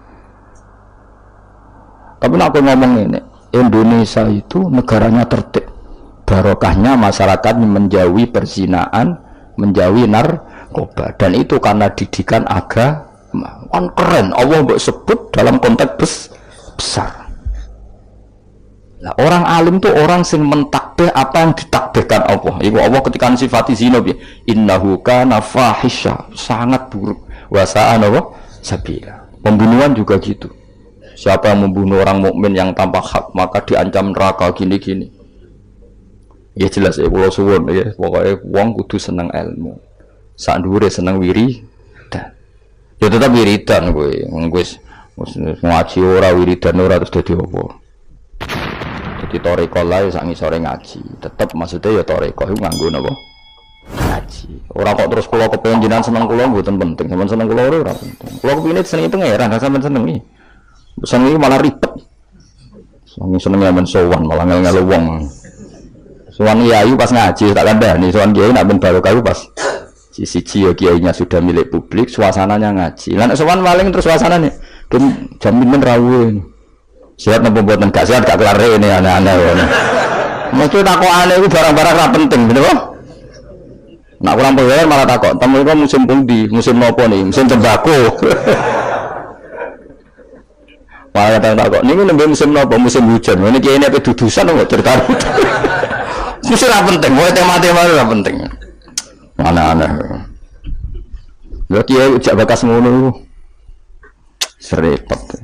Speaker 1: Tapi nek aku ngomong ngene, Indonesia itu negaranya tertib, barokahnya masyarakat menjauhi perzinaan, menjauhi narkoba, dan itu karena didikan agama. Kan keren, Allah mbok sebut dalam konteks besar. Nah, orang alim itu orang sing mentakbih apa yang ditakbihkan Allah. Iku Allah ketika sifati zina piye? Innahu kana fahisha, sangat buruk. Wa sa'ana wa sabila. Pembunuhan juga gitu. Siapa yang membunuh orang mukmin yang tanpa hak maka diancam neraka gini-gini. Ya jelas ya kula suwun ya pokoke wong kudu seneng ilmu. Sak dhuwure seneng wiridan. Ya tetap wiridan kowe. Wis ngaji ora wiridan ora terus dadi apa. Dadi toreko lae sak ngisore ngaji. Tetep maksudnya ya toreko iku nganggo napa? Ngaji. Ora kok terus kula kepengin jenengan seneng kula mboten penting. Sampeyan seneng kula ora penting. Kula kepengin seneng pangeran, sampeyan seneng iki. Pesan ini malah ribet. Senengnya men sowan malah ngel-ngel wong. Sowan kiai pas ngaji tak kandhani, sowan kiai nak ben barokah pas siji ya kiainya sudah milik publik, suasananya ngaji. Lah nek sowan maling terus suasanane jamin rawuh. Sehat napa mboten gak sehat gak kelar rene aneh-aneh ngono. Mesti takokane iku barang-barang ra penting, bener apa? Nak kurang bayar malah takok, "Temu iku musim pundi? Musim napa nih? Musim tembakau." Malah tak kok niku nembe musim napa musim hujan. Ini kene ape dudusan kok cerita. Musim ra penting, wae tema-tema ora penting. Aneh-aneh. Lha kiye ujak bakas ngono. Serepet.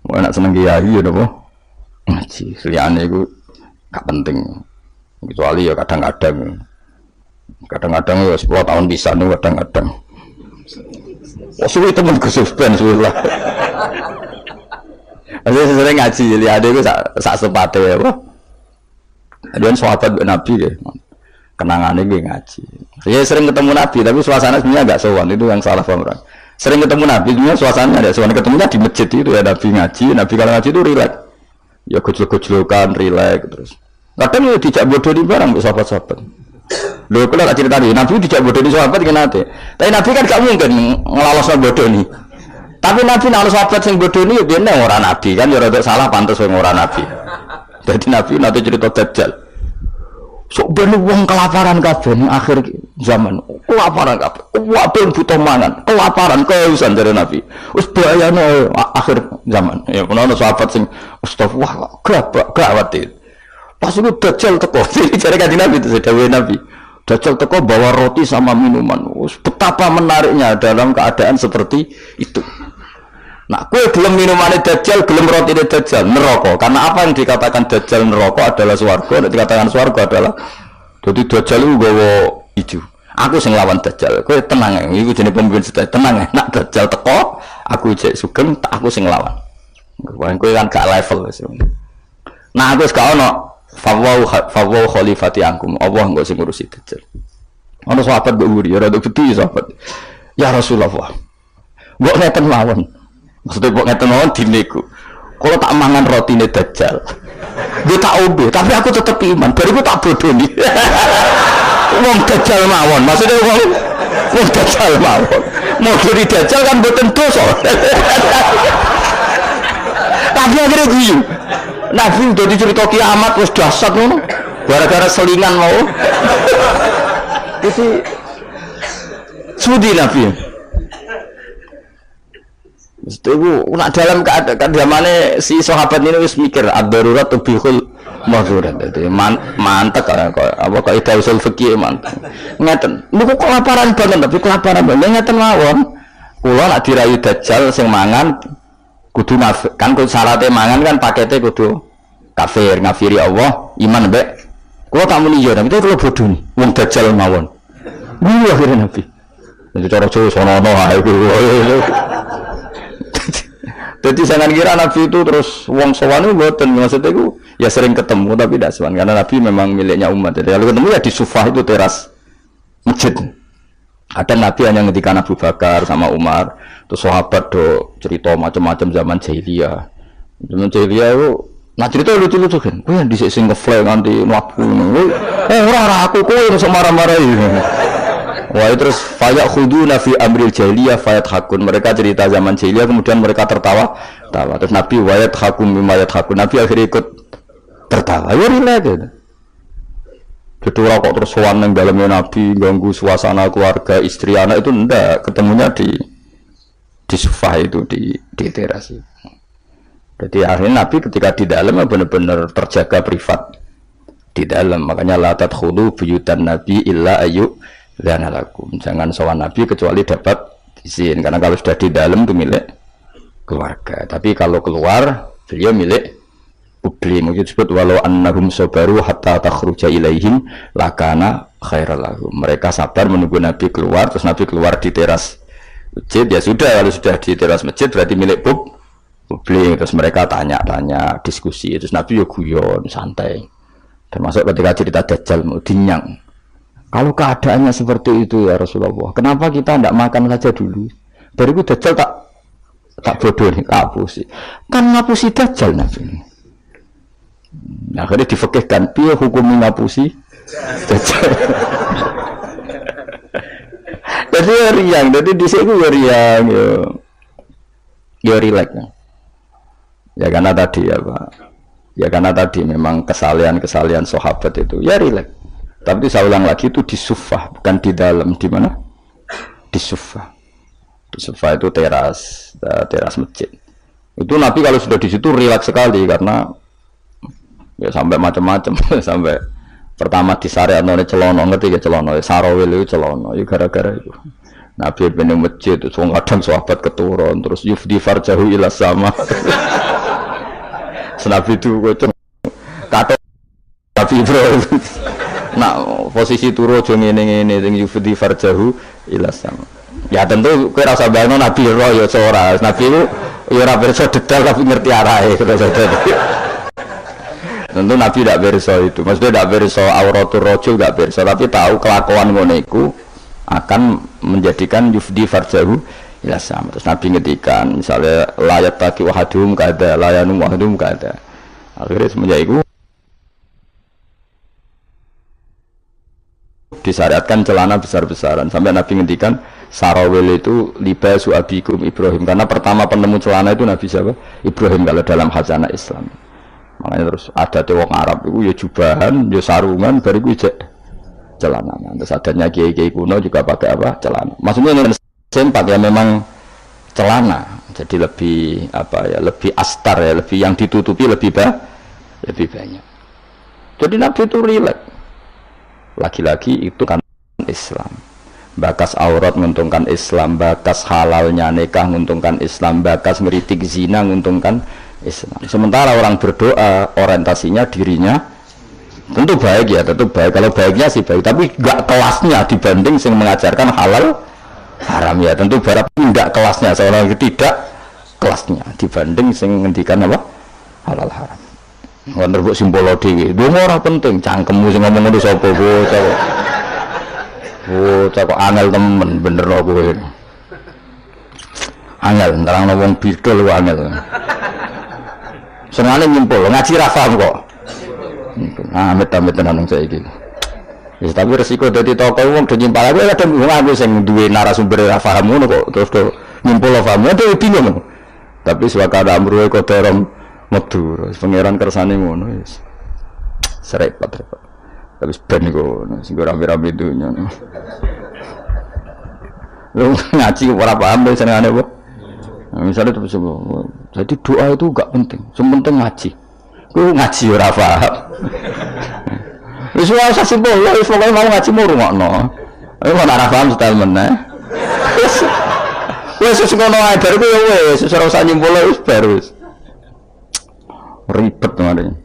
Speaker 1: Mau enak seneng kiai ya napa? Ngaji, liyane iku gak penting. Kecuali ya kadang-kadang. Kadang-kadang ya 10 tahun bisa nih kadang-kadang. Oh suwi temen kesupen suwi lah. Saya sering ngaji, lihat itu sak sepatu ya, wah. Ada sahabat Nabi ya, kenangannya gue ngaji. Saya sering ketemu Nabi, tapi suasana sebenarnya agak sowan, itu yang salah paham orang. Sering ketemu Nabi, sebenarnya suasananya ada sowan, ketemunya di masjid itu ya Nabi ngaji. Nabi kalau ngaji itu rileks, ya gojlok-gojlokan, rileks terus. Kadang ya dijak bodoh di barang, sahabat-sahabat. Loh, kalau tak cerita nih, Nabi dijak bodoh di sahabat kenapa? Tapi Nabi kan gak mungkin ngelalosnya bodoh nih. Tapi Nabi nak sahabat sing bodoh ini biar orang Nabi kan ya rada salah pantas wong orang Nabi. Jadi Nabi nanti cerita Dajjal. Sok ben wong kelaparan kabeh ning akhir zaman. Kelaparan kabeh. Wae butuh mangan, kelaparan kehausan dari Nabi. Wis bahayane akhir zaman. Ya ono sahabat sing astagfirullah gawat. Pas itu Dajjal teko. Jare kanjeng Nabi itu dawuh Nabi. Dajjal teko bawa roti sama minuman. Betapa menariknya dalam keadaan seperti itu. Nah, kue gelem minumannya Dajjal, gelem rotine Dajjal, neraka. Karena apa yang dikatakan Dajjal neraka adalah swarga, dan dikatakan swarga adalah jadi Dajjal itu gawa ijo. Aku sing lawan Dajjal. Kue tenang, iku jenenge pemimpin sedaya. Tenang, nak Dajjal teko, aku cek sugeng, tak aku sing lawan. Kue kan gak level. Nah, aku gak ono fawwau khalifati angkum. Allah enggak sing ngurusi Dajjal. Ono sahabat mbok nguri, ora beti sahabat. Ya Rasulullah. Mbok ngeten mawon. Maksudnya mbok ngeten mawon dineku. Kalau tak mangan rotine Dajjal. Gue tak obe, tapi aku tetep iman. Bariku tak bodoni. Wong Dajjal mawon. Maksudnya wong Dajjal mawon. Mau dari Dajjal kan mboten dosa. Tapi akhirnya guyu. Nabi udah dicerita kiamat wis dahsyat ngono. Gara-gara selingan mau. Jadi sudi Nabi. Itu nak dalam keadaan zamane si sahabat ini wis mikir ad-darurat tubihul mahzurat. Jadi mantep apa kaidah usul fikih mantep. Ngeten. Niku kelaparan banget tapi kelaparan banget ngeten mawon. Kula nak dirayu Dajjal sing mangan kudu nafik. Kan syaratnya mangan kan paketnya kudu kafir, ngafiri Allah, iman mbek. Kula tak muni yo, tapi kula bodoh nih. Wong Dajjal mawon. Niku akhirnya Nabi. Jadi cara Jawa sono-ono ae kuwi. Jadi jangan kira Nabi itu terus wong sowan itu mboten, maksudnya itu ya sering ketemu tapi tidak sowan karena Nabi memang miliknya umat. Jadi kalau ketemu ya di Sufah itu teras masjid. Ada Nabi hanya ngendikan Abu Bakar sama Umar, terus sahabat do cerita macam-macam zaman jahiliyah. Zaman jahiliyah itu nah cerita lucu-lucu kan. Kowe yang dhisik sing ngeflare nganti mlaku ngono. Ora aku kowe terus marah-marahi. Wah terus fayak khuduna fi amril jahiliyah fayat hakun, mereka cerita zaman jahiliyah kemudian mereka tertawa terus Nabi wayat hakum bimayat hakun, Nabi akhirnya ikut tertawa ya relate jadi orang kok terus sowan nang dalamnya Nabi ganggu suasana keluarga istri anak itu ndak, ketemunya di sofa itu di teras itu. Jadi akhirnya Nabi ketika di dalam benar-benar terjaga privat di dalam, makanya la tadkhulu buyutan Nabi illa ayu dan alakum, jangan sowan Nabi kecuali dapat izin, karena kalau sudah di dalam itu milik keluarga, tapi kalau keluar beliau milik publik. Mungkin disebut walau annahum sabaru hatta takhruja ilaihim lakana khairal lahum, mereka sabar menunggu Nabi keluar, terus Nabi keluar di teras masjid, ya sudah, kalau sudah di teras masjid berarti milik publik, terus mereka tanya-tanya diskusi, terus Nabi ya guyon santai, termasuk ketika cerita Dajjal mau dinyang. Kalau keadaannya seperti itu ya Rasulullah, kenapa kita tidak makan saja dulu? Dari itu Dajjal tak bodoh nih, ngapusi. Kan ngapusi Dajjal Nabi. Akhirnya difekihkan, piye hukum ngapusi Dajjal. Jadi riang, jadi di sini ya riang, ya relax. Ya karena tadi ya Pak, ya karena tadi memang kesalahan sahabat itu, ya relax. Tapi saya ulang lagi itu di Sufah, bukan di dalam. Di mana? Di Sufah. Di Sufah itu teras masjid. Itu Nabi kalau sudah di situ rileks sekali karena ya sampai macam-macam sampai pertama di syariat none celono, ngerti ya celono, sarawil itu celono, ya gara-gara itu. Nabi bener masjid itu kadang sahabat keturun terus yufdi farjahu ila sama. Senabi itu kata Nabi Ibrahim. Nah, posisi turu aja ngene-ngene sing yufdi farjahu ila sama. Ya tentu kowe ora usah bayangno Nabi ora ya ora. Nabi itu ya ora pirsa detail tapi ngerti arahe. Tentu Nabi tidak pirsa itu. Maksudnya tidak pirsa auratul rajul tidak pirsa, tapi tahu kelakuan ngono iku akan menjadikan yufdi farjahu ila sama. Terus Nabi ngedikan misalnya layat taki wahadum kada, layanum wahadum kada. Akhirnya semenjak itu disyariatkan celana besar-besaran sampai Nabi ngendikan sarawil itu libasu abikum Ibrahim, karena pertama penemu celana itu Nabi siapa? Ibrahim kalau dalam khazanah Islam. Makanya terus ada wong Arab itu ya jubahan, ya sarungan, bariku ijek celana. Terus adanya kiai-kiai kuno juga pakai apa? Celana. Maksudnya ini sempat ya memang celana. Jadi lebih apa ya? Lebih astar ya, lebih yang ditutupi lebih banyak. Jadi Nabi itu rileks. Lagi-lagi itu kan Islam. Bakas aurat menguntungkan Islam, bakas halalnya nikah menguntungkan Islam, bakas ngeritik zina menguntungkan Islam. Sementara orang berdoa orientasinya dirinya tentu baik ya, tentu baik. Kalau baiknya sih baik, tapi enggak kelasnya dibanding yang mengajarkan halal haram ya. Tentu berapa enggak kelasnya, seorang tidak kelasnya dibanding yang ngendikan apa halal haram. Wonder mbok simbolo dhewe. Lho ora penting cangkemmu sing ngomong ngono sapa bocah. Bocah kok angel temen bener kok kowe. Angel nerangno wong bidol kok angel. Senengane nyimpul ngaji ra paham kok. Amit-amit tenan saiki. Wis tapi resiko dadi tokoh wong do nyimpal aku kadang wong aku sing duwe narasumber ra paham ngono kok terus do nyimpul paham itu bingung. Tapi swakada amruhe kotorom metu, pangeran kersane ngono wis. Repot. Tapi ben iku sing rame-rame dunya. Lu ngaji ora paham senengane apa? Misalnya terus jadi doa itu enggak penting, yang penting ngaji. Ku ngaji ora paham. Wis wae simpel, wis pokoke mau ngaji mau rungokno. Ayo ora paham style meneh. Wis ngono ae bar ku wis ora usah nyimpul wis bar wis. Ribet kemarin.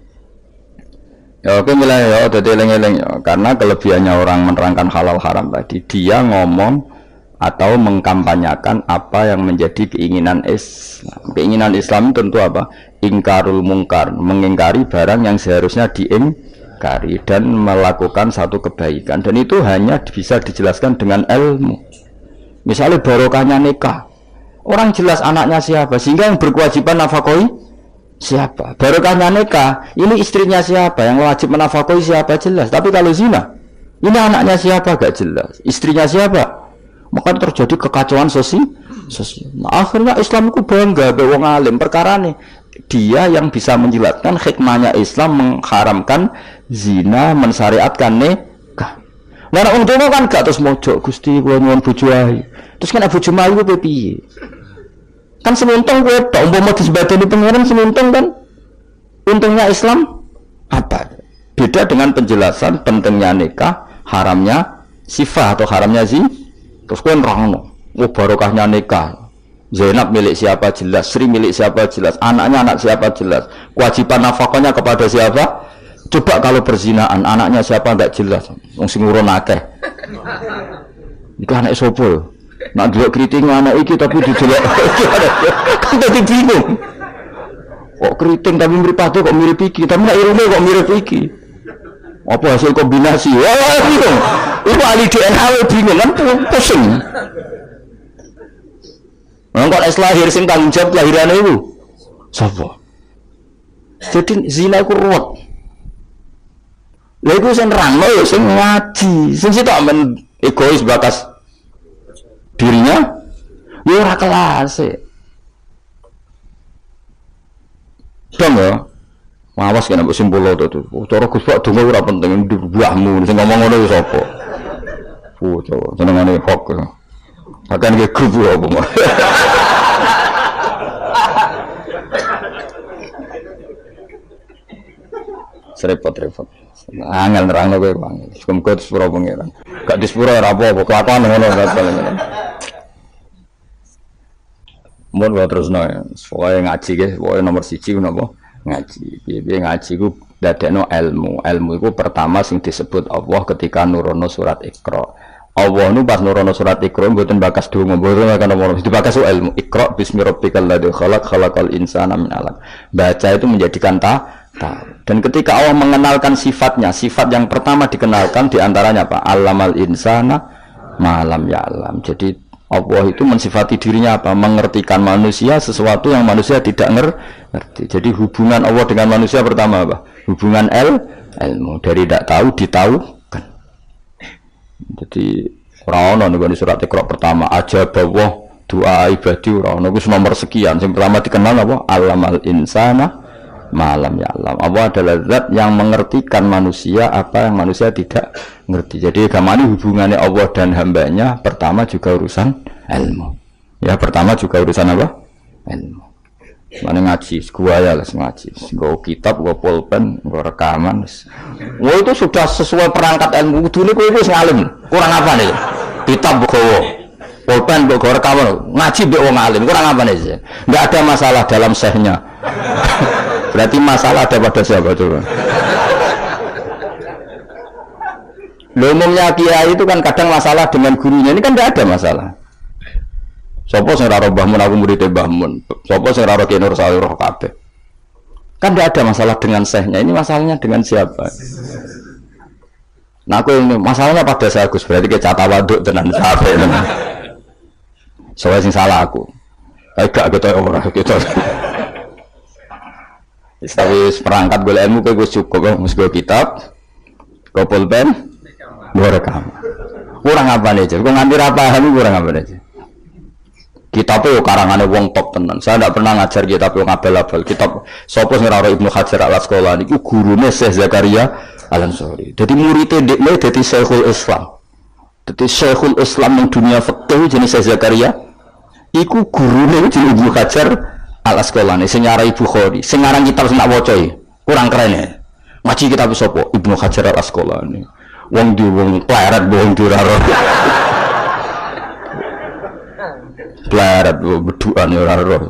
Speaker 1: Ya oke mulai ya, jadi eleng-eleng ya. Karena kelebihannya orang menerangkan halal haram tadi, dia ngomong atau mengkampanyakan apa yang menjadi keinginan Islam. Keinginan Islam tentu apa? Ingkarul mungkar, mengingkari barang yang seharusnya diingkari dan melakukan satu kebaikan. Dan itu hanya bisa dijelaskan dengan ilmu. Misalnya barokahnya nikah, orang jelas anaknya siapa, sehingga yang berkewajiban nafkahi siapa? Barokahnya nikah, ini istrinya siapa? Yang wajib menafkahi siapa jelas. Tapi kalau zina, ini anaknya siapa gak jelas. Istrinya siapa? Maka terjadi kekacauan sosial. Nah, akhirnya Islam itu bangga be wong alim perkara nih. Dia yang bisa menjelaskan hikmahnya Islam mengharamkan zina, mensyariatkan nikah. Nah, untungnya kan gak terus mojo Gusti kula nyuwun bojo ae. Terus kan bojo mayu piye? Kan semuntung gue tak umpama disebadani pengiran semuntung kan. Untungnya Islam apa? Beda dengan penjelasan pentingnya nikah, haramnya sifat atau haramnya terus gue nerangno, oh barokahnya nikah. Zainab milik siapa jelas, Sri milik siapa jelas, anaknya anak siapa jelas, kewajiban nafkahnya kepada siapa. Coba kalau perzinaan anaknya siapa enggak jelas, wong sing ngurun akeh. Iku anak sapa? Nak delok kriting anak iki tapi dijelek. Kan dadi bingung. Kok kriting tapi mripate kok mirip iki, tapi nek irune kok mirip iki. Apa hasil kombinasi? Wah, bingung. Iku ahli DNA bingung kan pusing. Kok lahir sing tanggung jawab lahirane iku. Sapa? Jadi zina iku ruwet. Lha iku sing nerangno ya sing ngaji. Sing sitok men egois bakas dirinya ya ora kelas dong ya. Awas kena mbok simpul to tuh. Cara Gus Pak donga ora penting buahmu sing ngomong ngono ya sapa. Coba senengane kok. Akan ke grup apa mah. Repot. Angel nerangno kowe bang. Muga sepuro pangeran. Gak di sepuro ora apa-apa, kelakuan ngono paling. Mun wae terusno ya. Pokoke ngaji ge, pokoke nomor 1 napa? Ngaji. Piye ngaji ku dadekno ilmu. Ilmu iku pertama sing disebut Allah ketika nurono surat Iqra. Allah nu pas nurono surat Iqra mboten bakas donga, mboten akan nomor dibakas ilmu. Iqra bismi rabbikal ladzi khalaqal insana min 'alaq. Baca itu menjadikan tahu. Dan ketika Allah mengenalkan sifatnya, sifat yang pertama dikenalkan diantaranya apa? Allamal insana malam ya'lam. Jadi Allah itu mensifati dirinya apa? Mengertikan manusia sesuatu yang manusia tidak ngerti. Jadi hubungan Allah dengan manusia pertama apa? Hubungan ilmu. Dari tidak tahu ditahukan. Jadi ora ono ning surat Iqra pertama aja bahwa doa ibadi ora ono wis nomor sekian. Yang pertama dikenal apa? Allamal insana malam ya alam. Allah adalah zat yang mengertikan manusia apa yang manusia tidak ngerti. Jadi agama ini hubungannya Allah dan hambanya pertama juga urusan ilmu. Ya pertama juga urusan apa? Ilmu. Mana ngaji, gua ya les ngaji, gua kitab, gua pulpen, gua rekaman. Wah itu sudah sesuai perangkat ilmu. Dulu gua itu ngalim, kurang apa nih? Kitab gua, pulpen gua rekaman, ngaji gua ngalim, kurang apa nih? Nggak ada masalah dalam sehnya. Berarti masalah ada pada siapa coba? Umumnya kiai itu kan kadang masalah dengan gurunya, ini kan nggak ada masalah. Sopo sing ora Mbah Mun aku murid Mbah Mun. Sopo sing ora Ki Nur Salih roh kabeh. Kan tidak ada masalah dengan sehnya. Ini masalahnya dengan siapa? Nah aku ini masalahnya pada saya Gus. Berarti ke cata waduk tenan sampai tenan. Soalnya sing salah aku. Gak gitu ora gitu. Tapi perangkat golek ilmu kowe wis cukup wis go kitab. Go pulpen. Go rekam. Kurang apa nih? Kok nganti ra paham kurang apa nih? Kitab itu karangannya wong top tenan. Saya tidak pernah ngajar kitab yang abal-abal. Kitab sapa sing ora Ibnu Hajar Al-Asqalani iku gurune Syekh Zakaria Al-Ansari. Jadi muridé dekne dadi Syekhul Islam. Dadi Syekhul Islam ning dunia fikih jenis Syekh Zakaria iku gurune jenenge Ibnu Hajar Al-Asqalani sing nyarai Bukhari. Sing ngarang kitab sing tak waca kurang keren ya. Ngaji kitab sapa? Ibnu Hajar Al-Asqalani. Wong di wong pleret wong diraro. Plarat beduan ya ora roh.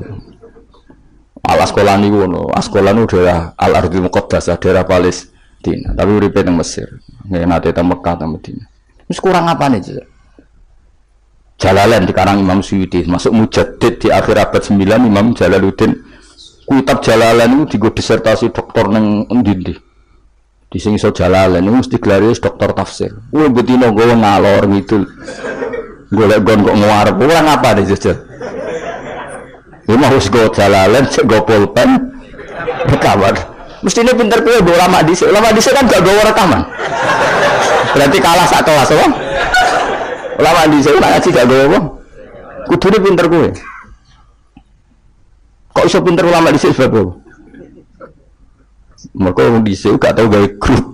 Speaker 1: Al-Asqalani ngono. Asqalani daerah Al-Ardhul Muqaddasah, daerah Palestina. Tapi uripe nang Mesir. Nek nate teng Mekah teng Madinah. Wis kurang apane, Cek? Jalalain dikarang Imam Suyuti, masuk mujaddid di akhir abad 9 Imam Jalaluddin. Kitab Jalalain itu digo disertasi doktor nang endi-endi. Di sing iso Jalalain itu mesti gelare doktor tafsir. Kuwi betina gowo ngalor ngidul. Golek gon kok ngarep ora ngapa deh jujur. Ya mau wis go Jalalain, cek go pulpen. Rekaman. Mestine pinter kowe go ulama dhisik. Ulama dhisik kan gak gowo rekaman. Berarti kalah sak kelas apa? Ulama dhisik ngaji gak gowo apa? Kudune pinter kowe. Kok iso pinter ulama dhisik sebab apa? Mergo wong dhisik gak tau gawe grup.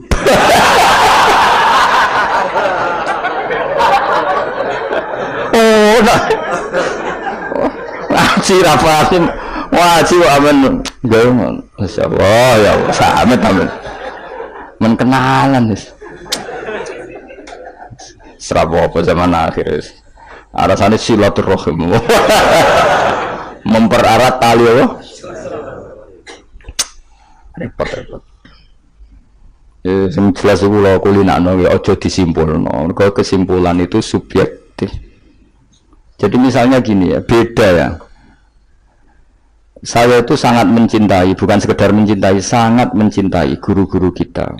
Speaker 1: Ngaji rafatin ngaji aman gawe masyaallah ya sampe tamen men kenalan wis serapa apa zaman akhir wis arasane silaturahim mempererat tali apa repot sing jelas kula kulinakno ya aja disimpulno mergo kesimpulan itu subjektif. Jadi misalnya gini ya, beda ya. Saya itu sangat mencintai, bukan sekedar mencintai, sangat mencintai guru-guru kita.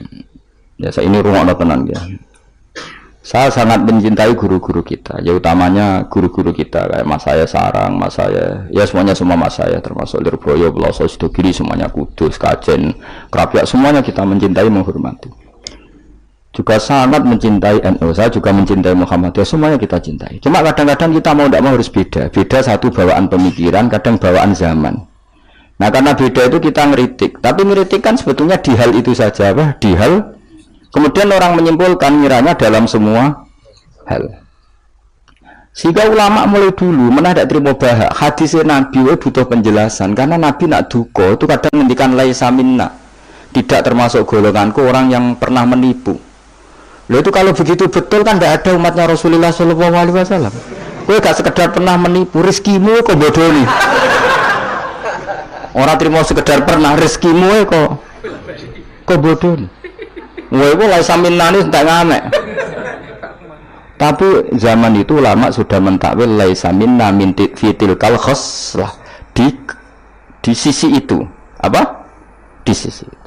Speaker 1: Ya, saya ini rungokno tenan ya. Saya sangat mencintai guru-guru kita, ya utamanya guru-guru kita kayak Mas saya Sarang, Mas saya, ya semuanya semua Mas saya termasuk Lirboyo, Beloso, Sidogiri, semuanya Kudus, Kajen, Krapyak, semuanya kita mencintai, menghormati. Juga sangat mencintai NU, saya juga mencintai Muhammadiyah, semuanya kita cintai. Cuma kadang-kadang kita mau tidak mau harus beda. Beda satu bawaan pemikiran, kadang bawaan zaman. Nah karena beda itu kita ngeritik. Tapi ngeritik kan sebetulnya di hal itu saja, apa? Di hal. Kemudian orang menyimpulkan miranya dalam semua hal. Sehingga ulama mulai dulu mana tidak terima bahak. Hadisnya Nabi butuh penjelasan. Karena Nabi nak duko itu kadang ngendikan laisa minna. Tidak termasuk golonganku orang yang pernah menipu. Loh itu kalau begitu betul kan tidak ada umatnya Rasulullah SAW. Kowe gak sekedar pernah menipu, rezekimu kok bodoni. Orang terima sekedar pernah rezekimu kok bodoni. Kowe iku laisa minnani tak ngamek. Tapi zaman itu ulama sudah mentakwil laisa minna min fitil kal khoslah di sisi itu. Apa? Di sisi itu.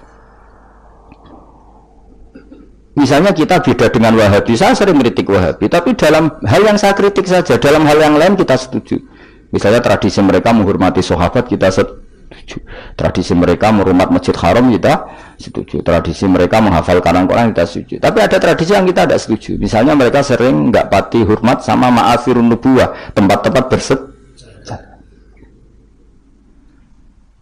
Speaker 1: Misalnya kita beda dengan Wahabi, saya sering kritik Wahabi, tapi dalam hal yang saya kritik saja, dalam hal yang lain kita setuju. Misalnya tradisi mereka menghormati sahabat, kita setuju. Tradisi mereka menghormat Masjid Haram, kita setuju. Tradisi mereka menghafal Quran, kita setuju. Tapi ada tradisi yang kita tidak setuju. Misalnya mereka sering nggak pati hormat sama ma'afirun nubuwah, tempat-tempat bersejarah.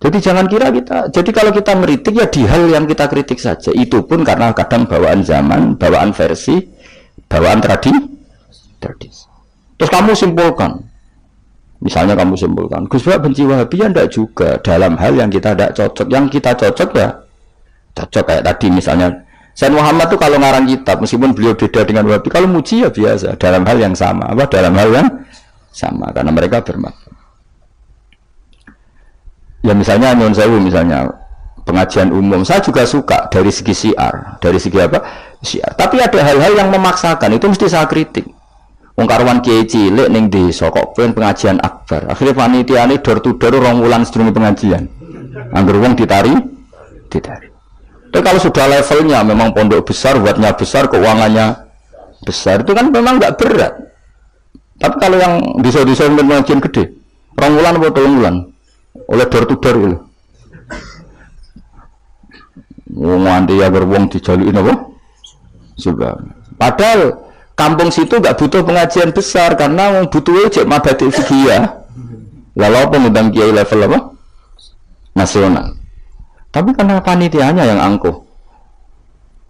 Speaker 1: Jadi jangan kira kita, jadi kalau kita meritik ya di hal yang kita kritik saja. Itu pun karena kadang bawaan zaman, bawaan versi, bawaan tradisi. Terus kamu simpulkan, Misalnya kamu simpulkan, Gus Bak benci Wahabi ya enggak juga dalam hal yang kita tidak cocok. Yang kita cocok ya cocok kayak tadi misalnya Sayyid Muhammad tuh kalau ngarang kitab meskipun beliau beda dengan Wahabi, kalau muji ya biasa dalam hal yang sama, dalam hal yang sama karena mereka bermakna. Ya misalnya Nyun Sewu misalnya pengajian umum, saya juga suka dari segi syiar, dari segi apa? Syiar. Tapi ada hal-hal yang memaksakan itu mesti saya kritik. Wong karuan kiai cilik ning desa kok pengajian akbar. Akhirnya panitiane door to door 2 wulan sedurunge pengajian. Angger wong ditari. Tapi kalau sudah levelnya memang pondok besar, buatnya besar, keuangannya besar, itu kan memang enggak berat. Tapi kalau yang desa-desa pengajian gede, 2 wulan atau 3 wulan oleh door to door gitu. Wong nganti angger wong dijaluki napa? Juga. Padahal kampung situ nggak butuh pengajian besar karena butuhnya cek mabadi fikih ya. Lalu apa ngundang kiai level apa? Nasional. Tapi karena panitianya yang angkuh.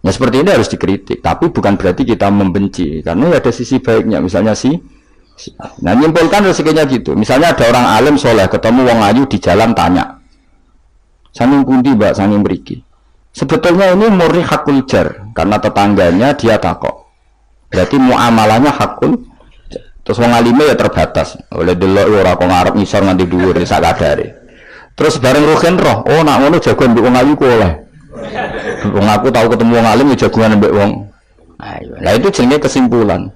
Speaker 1: Ya seperti ini harus dikritik. Tapi bukan berarti kita membenci. Karena ada sisi baiknya. Misalnya nah nyimpulkan rezekinya gitu. Misalnya ada orang alim soleh ketemu wong ayu di jalan tanya. Sanging pundi mbak, sanging mriki. Sebetulnya ini murni hakul jar. Karena tetangganya dia takok. Berarti muamalahnya hakun. Terus wong alime ya terbatas. Oleh delok ora kok ngarep ngisor nganti dhuwur sak kadare. Terus bareng rugen roh, oh nak ngono jagoan mbek wong ayu ku oleh. Wong aku tahu ketemu wong alim ya jagoan mbek wong. Ayo. Lah itu jenenge kesimpulan.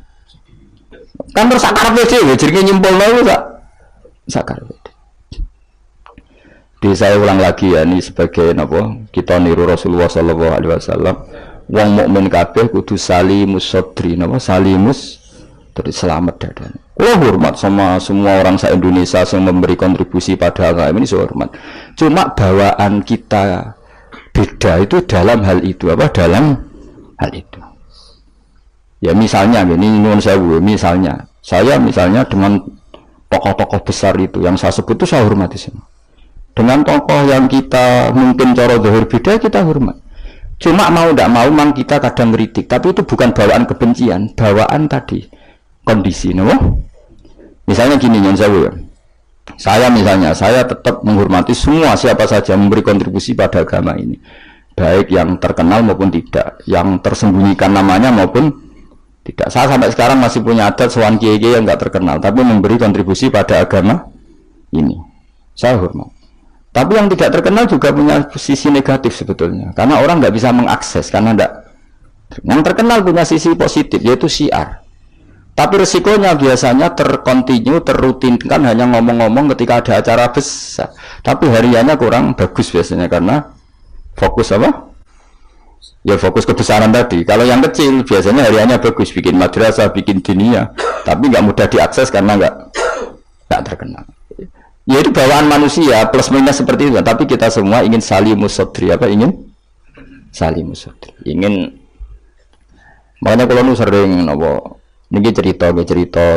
Speaker 1: Kan terus sak karepe dhewe jenenge nyimpulno iku sak karepe. Di saya ulang lagi ya ini sebagai napa? Kita niru Rasulullah sallallahu alaihi wasallam. Wong mukmin kabeh kudu salimus sodri, napa salimus terus selamat dadane. Kula hormat sama semua orang se-Indonesia yang memberi kontribusi pada agama ini, saya hormat. Cuma bawaan kita beda itu dalam hal itu apa? Dalam hal itu. Ya misalnya ini nyuwun sewu, misalnya saya dengan tokoh-tokoh besar itu yang saya sebut itu saya hormati semua. Dengan tokoh yang kita mungkin cara zahir beda kita hormat. Cuma mau tidak mau memang kita kadang kritik, tapi itu bukan bawaan kebencian, bawaan tadi kondisi, no? Misalnya gini, saya tetap menghormati semua siapa saja memberi kontribusi pada agama ini, baik yang terkenal maupun tidak, yang tersembunyikan namanya maupun tidak. Saya sampai sekarang masih punya adat sowan kiai-kiai yang nggak terkenal, tapi memberi kontribusi pada agama ini, saya hormat. Tapi yang tidak terkenal juga punya sisi negatif sebetulnya, karena orang nggak bisa mengakses karena tidak. Yang terkenal punya sisi positif yaitu syiar. Tapi resikonya biasanya terkontinu, terrutinkan hanya ngomong-ngomong ketika ada acara besar. Tapi hariannya kurang bagus biasanya karena fokus apa? Ya fokus kebesaran tadi. Kalau yang kecil biasanya hariannya bagus, bikin madrasah, bikin dunia, tapi nggak mudah diakses karena nggak terkenal. Ya itu bawaan manusia plus minus seperti itu. Tapi kita semua ingin salimus sodri, apa ingin salimus sodri. Ingin makanya kalau nu sering nopo niki cerita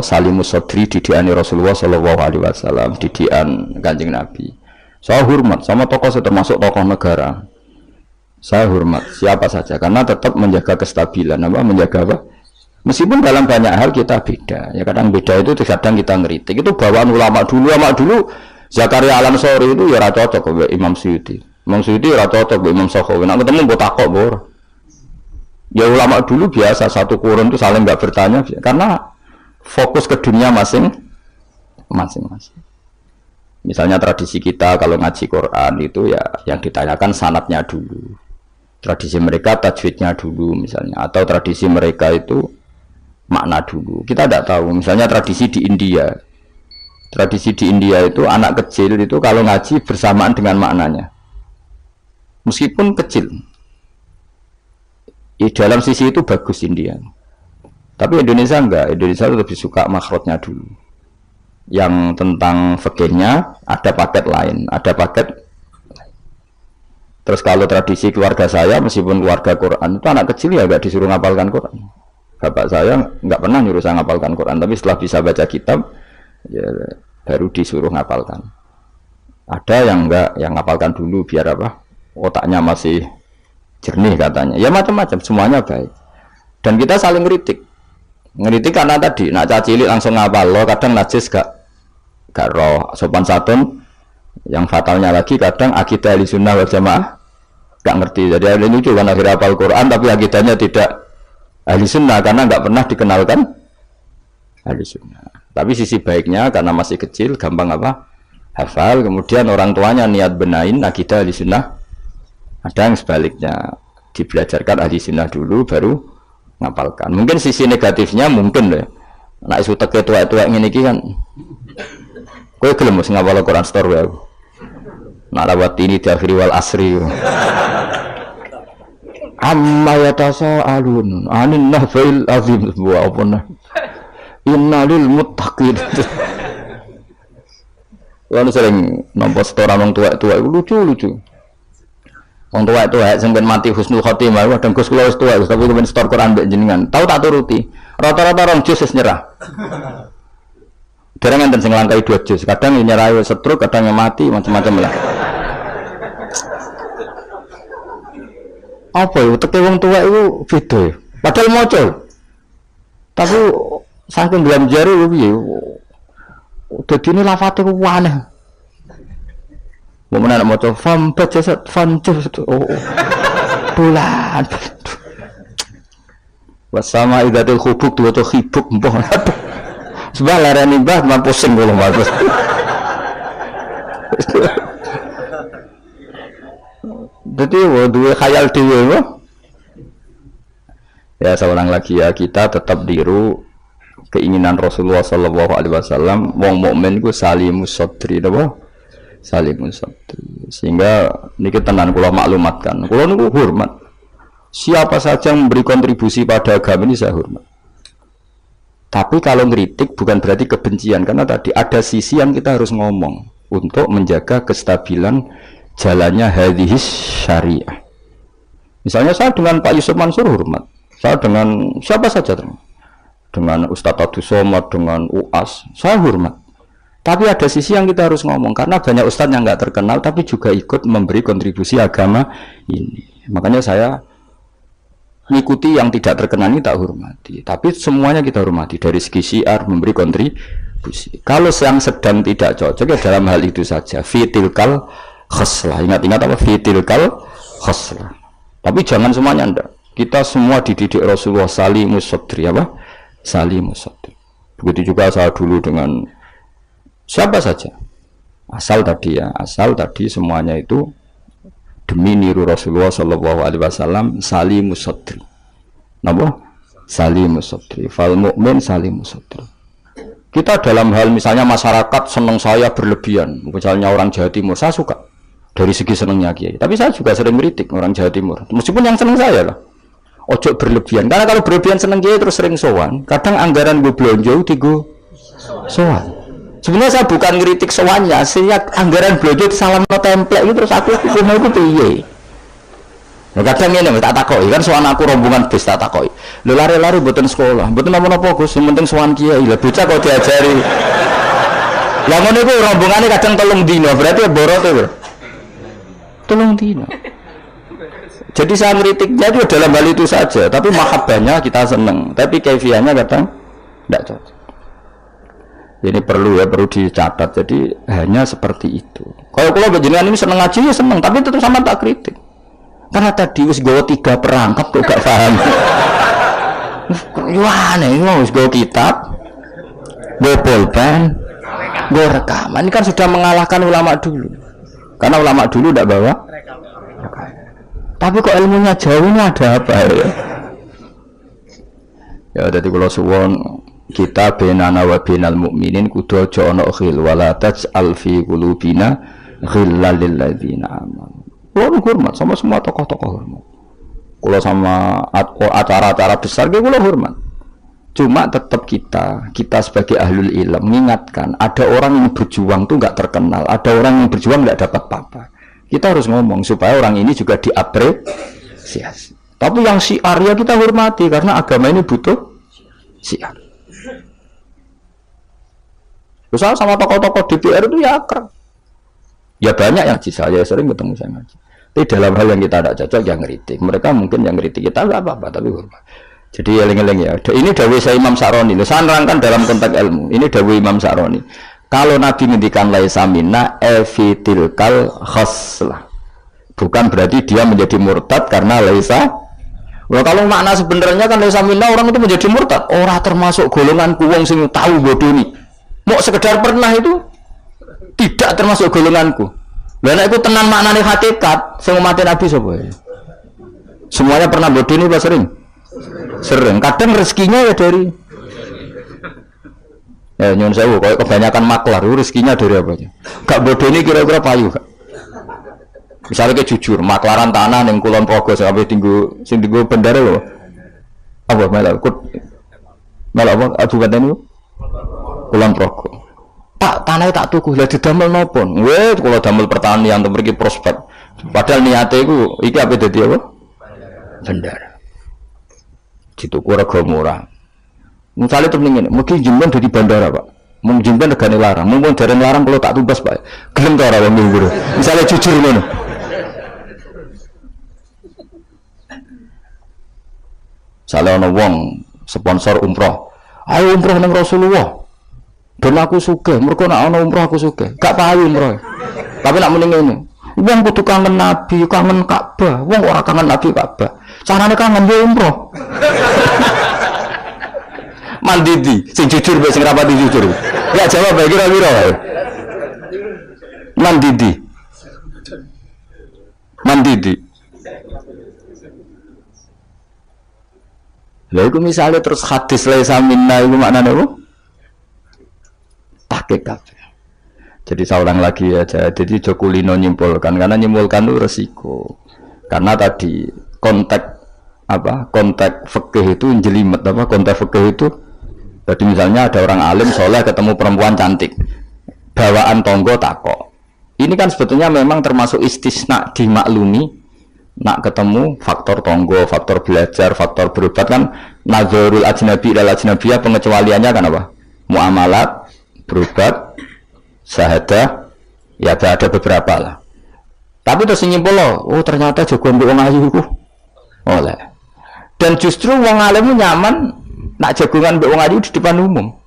Speaker 1: salimus sodri didikan Rasulullah Shallallahu Alaihi Wasallam, didikan Kanjeng Nabi. Saya hormat sama tokoh termasuk tokoh negara. Saya hormat siapa saja karena tetap menjaga kestabilan, menjaga apa? Meskipun dalam banyak hal kita beda, ya kadang beda itu kadang kita ngeritik. Itu bawaan ulama dulu Zakaria Al-Ansori itu ya rata cocok ke Imam Suyuti. Imam Suyuti ya rata cocok ke Imam Sakhawi. Nak ketemu buat takok bor. Ya ulama dulu biasa satu kurun itu saling nggak bertanya karena fokus ke dunia masing-masing. Misalnya tradisi kita kalau ngaji Quran itu ya yang ditanyakan sanadnya dulu. Tradisi mereka tajwidnya dulu misalnya, atau tradisi mereka itu makna dulu. Kita tidak tahu. Misalnya tradisi di India. Tradisi di India itu anak kecil itu kalau ngaji bersamaan dengan maknanya. Meskipun kecil. Di dalam sisi itu bagus India. Tapi Indonesia enggak. Indonesia lebih suka makhrajnya dulu. Yang tentang fikihnya ada paket lain, ada paket. Terus kalau tradisi keluarga saya meskipun keluarga Quran itu anak kecil ya enggak disuruh ngapalkan Quran. Bapak saya nggak pernah nyuruh saya ngapalkan Quran, tapi setelah bisa baca kitab, ya baru disuruh ngapalkan. Ada yang enggak, yang ngapalkan dulu biar apa? Otaknya masih jernih katanya. Ya macam-macam, semuanya baik. Dan kita saling ngeritik karena tadi, nak cacilik langsung ngapal lo, kadang najis gak gak roh sopan santun. Yang fatalnya lagi kadang akidah Ahlussunnah wal Jamaah gak ngerti. Jadi ada lucu kan akhirnya hafal Quran tapi akidahnya tidak Ahlussunnah karena gak pernah dikenalkan Ahlussunnah. Tapi sisi baiknya karena masih kecil gampang apa? Hafal, kemudian orang tuanya niat benain akidah Ahlussunnah. Ada yang sebaliknya dibelajarkan Ahlussunnah dulu baru ngapalkan. Mungkin sisi negatifnya mungkin deh. Nek isu teke tuwek-tuwek ngene iki kan. Kowe gelem mesti ngapal Quran store wae. Nek lawat ini diakhiri wal asri. Amma yatasaalun anin nafil azim wa apana. Innalil muttaqin. Lalu sering nampak setoran wong tuwek-tuwek lucu-lucu. Wong tuwek-tuwek sing ben mati husnul khotimah kadang Gus kula wis tuwek tapi kepen setor Quran mbek jenengan. Tahu tak turuti. Rata-rata rong juz wis nyerah. Dereng enten sing langkai 2 juz. Kadang nyerah wis setruk, kadang mati macam-macam lah. Apa ya teke wong tuwek iku beda. Padahal maca. Tapi saking dalam jari piye? Dadine lafate ku aneh. Wong menak maca fam bajasat fancus. Oh. Bulan. Wasama idatul khubuk tu atau khibuk mbah. Sebab larani mbah mah pusing kula bagus. Jadi dua khayal dhewe. Ya seorang lagi ya kita tetap diru keinginan Rasulullah sallallahu alaihi wasallam wong mukmin ku salimus sadri napa? Salimus sadri. Sehingga niki tenan kula maklumatkan. Kula niku hormat. Siapa saja yang memberi kontribusi pada agama ini saya hormat. Tapi kalau ngeritik bukan berarti kebencian karena tadi ada sisi yang kita harus ngomong untuk menjaga kestabilan jalannya hadhis syariah. Misalnya saya dengan Pak Yusuf Mansur hormat. Saya dengan siapa saja dengan Ustadz Abdul Somad, dengan UAS, saya hormat. Tapi ada sisi yang kita harus ngomong karena banyak ustadz yang nggak terkenal tapi juga ikut memberi kontribusi agama ini. Makanya saya mengikuti yang tidak terkenal ini tak hormati, tapi semuanya kita hormati dari segi syiar memberi kontribusi. Kalau yang sedang tidak cocok ya dalam hal itu saja fitilkal khoslah, ingat-ingat apa fitilkal khoslah. Tapi jangan semuanya ndak. Kita semua dididik Rasulullah salimus sadri apa? Salimus sadri. Begitu juga saya dulu dengan siapa saja. Asal tadi semuanya itu demi niru Rasulullah sallallahu alaihi wasallam salimus sadri. Napa? Salimus sadri. Fal mukmin salimus sadri. Kita dalam hal misalnya masyarakat senang saya berlebihan, misalnya orang Jawa Timur, saya suka dari segi senangnya Kiai. Tapi saya juga sering kritik orang Jawa Timur. Meskipun yang senang saya lah. Ojo berlebihan. Karena kalau berlebihan senang Kiai terus sering sowan. Kadang anggaran gue belanja digo sowan. Sebenarnya saya bukan ngeritik sowannya, sehingga anggaran belanja salam no template itu terus aku mau itu piye. Nah, kadang ini tak takoki kan sowan aku rombongan bis tak takoki. Lho lari-lari mboten sekolah, mboten napa-napa Gus, sing penting sowan kiai. Lah bocah kok diajari. Lah ngono iku rombongane kadang 3 dino, berarti borot itu. 3 dino. Jadi saya ngeritiknya itu dalam hal itu saja, tapi mahabbahnya kita seneng, tapi kaifiahnya kadang tidak cocok. Ini perlu dicatat. Jadi hanya seperti itu. Kalau jenengan ini seneng ngaji ya seneng, tapi tetap sama tak kritik. Karena tadi wis gawa 3 perangkat kok gak paham. Wah, nih wis gawa kitab, gawa pulpen, gawa rekaman. Ini kan sudah mengalahkan ulama dulu. Karena ulama dulu tidak bawa. Tapi kok ilmunya jauh ini ada apa ya? Ya jadi kalau suwon kita benana wa binal mukminin kudu aja ana khil wala taj'al fi qulubina ghillal lil ladzina amanu. Kulo hormat sama semua tokoh-tokoh hormat. Kulo sama acara-acara besar kulo hormat. Cuma tetap kita sebagai ahlul ilm mengingatkan ada orang yang berjuang tuh enggak terkenal, ada orang yang berjuang enggak dapat apa-apa. Kita harus ngomong supaya orang ini juga diapresiasi. Tapi yang syiar ya kita hormati karena agama ini butuh syiar. Usaha sama tokoh-tokoh DPR itu ya akrab. Ya banyak yang saya sering ketemu saya ngaji. Tapi dalam hal yang kita tidak cocok yang ngeritik. Mereka mungkin yang ngeritik kita enggak apa-apa tapi hormat. Jadi eling-eling ya. Ini dawuh saya Imam Sa'roni. Saya nerangkan dalam konteks ilmu. Ini dawuh Imam Sa'roni. Kalau Nabi ngendikan laisa minna evitilkal khoslah, bukan berarti dia menjadi murtad karena laisa. Kalau makna sebenarnya kan laisa minna, orang itu menjadi murtad, orang termasuk golonganku wong sing tahu bodoni. Mau sekedar pernah itu tidak termasuk golonganku. Lah itu tenan maknane hakikat sing mati Nabi sapa? Semuanya pernah bodoni apa sering? Sering. Kadang rezekinya ya dari ya nyun sewu, kalau kebanyakan maklar, rezekinya dari apa aja? Gak bodoh ini kira-kira payu, Kak. Misalnya kayak jujur, maklaran tanah yang Kulon Progo sampai tinggu bendera loh. Apa malah apa? Abu Badan itu Kulon Progo. Pak tanahnya tak tuku, lah didamel nopon. Weh, kalau damel pertanian untuk pergi prospek. Padahal niatnya itu, iki apa jadi apa? Bendera. Dituku rego murah. Misalnya terus mungkin jumlah dari bandara pak, mungkin jumlah negara larang, mungkin dari larang kalau tak tubas pak, gelem tak orang minggu. Misalnya jujur mana? Misalnya orang wong sponsor umroh, ayo umroh nang Rasulullah, dan aku suka, mereka nak ono umroh aku suka, gak payu umroh, tapi nak mending ini, wong kudu kangen Nabi, kangen Ka'bah, wong orang kangen Nabi Ka'bah, caranya kangen dia umroh. Mandidi, sing jujur, sing rapati jujur. Ya jawab baik kira-kira. Mandidi. Lah iku misalnya terus hadis laisa minna iku maknane apa? Tahqiq kabeh. Jadi saya ulang lagi ya, jadi Jokulino nyimpulkan karena nyimpulkan itu resiko. Karena tadi konteks fikih itu jelimet apa? Konteks fikih itu jadi misalnya ada orang alim soleh ketemu perempuan cantik, bawaan tonggo takok. Ini kan sebetulnya memang termasuk istisna dimaklumi. Nak ketemu faktor tonggo, faktor belajar, faktor berobat kan nazarul ajnabi dan ajnabiyah pengecualiannya kan apa? Muamalat, berobat, syahadah, ya ada beberapa lah. Tapi terus nyimpul loh, oh ternyata jagoan wong ayu itu oleh. Dan justru wong alim nyaman nak jagungan mbek wong ayu di depan umum.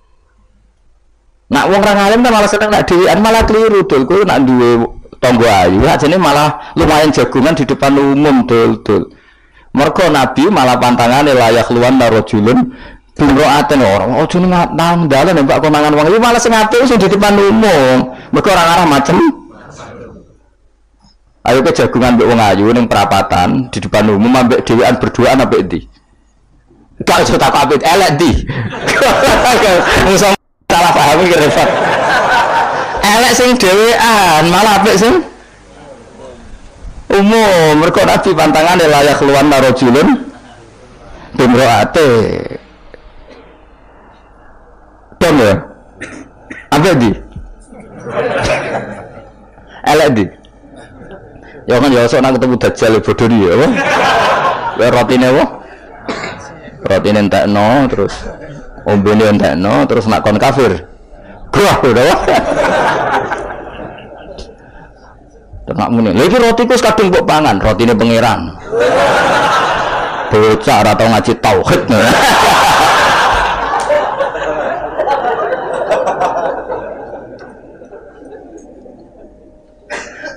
Speaker 1: Nak wong orang alim kan malah seneng nak dhewean malah keliru dul. Kuwi nak duwe tangga ayu ajane malah lumayan jagungan di depan umum dul. Mergo Nabi malah pantangane layak luwan narojulun bimroaten orang. Oh jeneng nang dalan mbak konangan wong iki malah sing apik sing di depan umum. Mergo orang arah macem. Ayo ke jagungan mbek wong ayu ning perapatan di depan umum ambek dhewean berduaan ambek ndi? Gak iso tak apit elek ndi. Wis salah paham iki repot. Elek sing dhewean malah apik sing umum. Mergo Nabi pantangane layak luwan narojulun bimroate. Dong ya. Apa ndi? Elek ndi? Ya kan ya sok nang ketemu dajjal bodoh iki ya apa? Ya rotine apa? Rotine entekno terus ombene entekno terus nak kon kafir. Wah, udah. Tenak muni. Lha iki roti ku kadung mbok pangan, rotine pangeran. Bocah ora tau ngaji tauhid.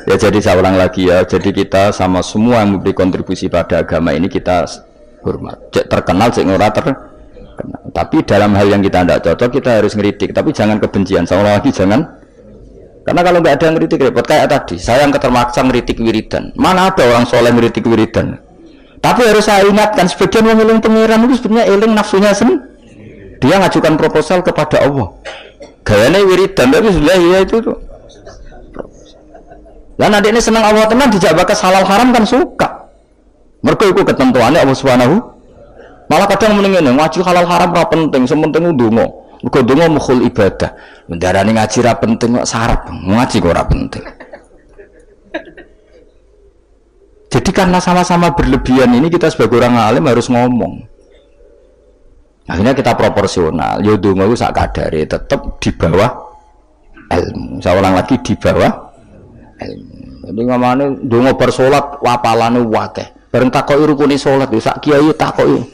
Speaker 1: Ya jadi saya ulang lagi ya, jadi kita sama semua yang memberi kontribusi pada agama ini kita hormat. Cek terkenal, cek ora terkenal. Tapi dalam hal yang kita tidak cocok kita harus ngeritik. Tapi jangan kebencian. Saya ulang lagi jangan. Karena kalau nggak ada yang ngeritik repot kayak tadi. Saya yang ketermaksa ngeritik wiridan. Mana ada orang soleh ngeritik wiridan? Tapi harus saya ingatkan sebagian yang eling pengiran itu sebenarnya eling nafsunya sendiri. Dia ngajukan proposal kepada Allah. Gayanya wiridan tapi sudah ya itu tuh. Lah nanti ini senang Allah tenan dijak bakas halal haram kan suka. Mergo iku ketentuannya Allah Subhanahu. Malah kadang mending ngene, ngaji halal haram ora penting, sementing ndonga. Mergo ndonga mukhul ibadah. Mendarane ngaji ra penting kok syarat, ngaji kok ora penting. Jadi karena sama-sama berlebihan ini kita sebagai orang alim harus ngomong. Akhirnya kita proporsional. Yo ndonga iku sak kadare tetep di bawah ilmu. Saya ulang lagi di bawah jadi ngamane ndonga bar salat wapalane akeh. Bareng takoki rukune salat yo sak kiai takoki.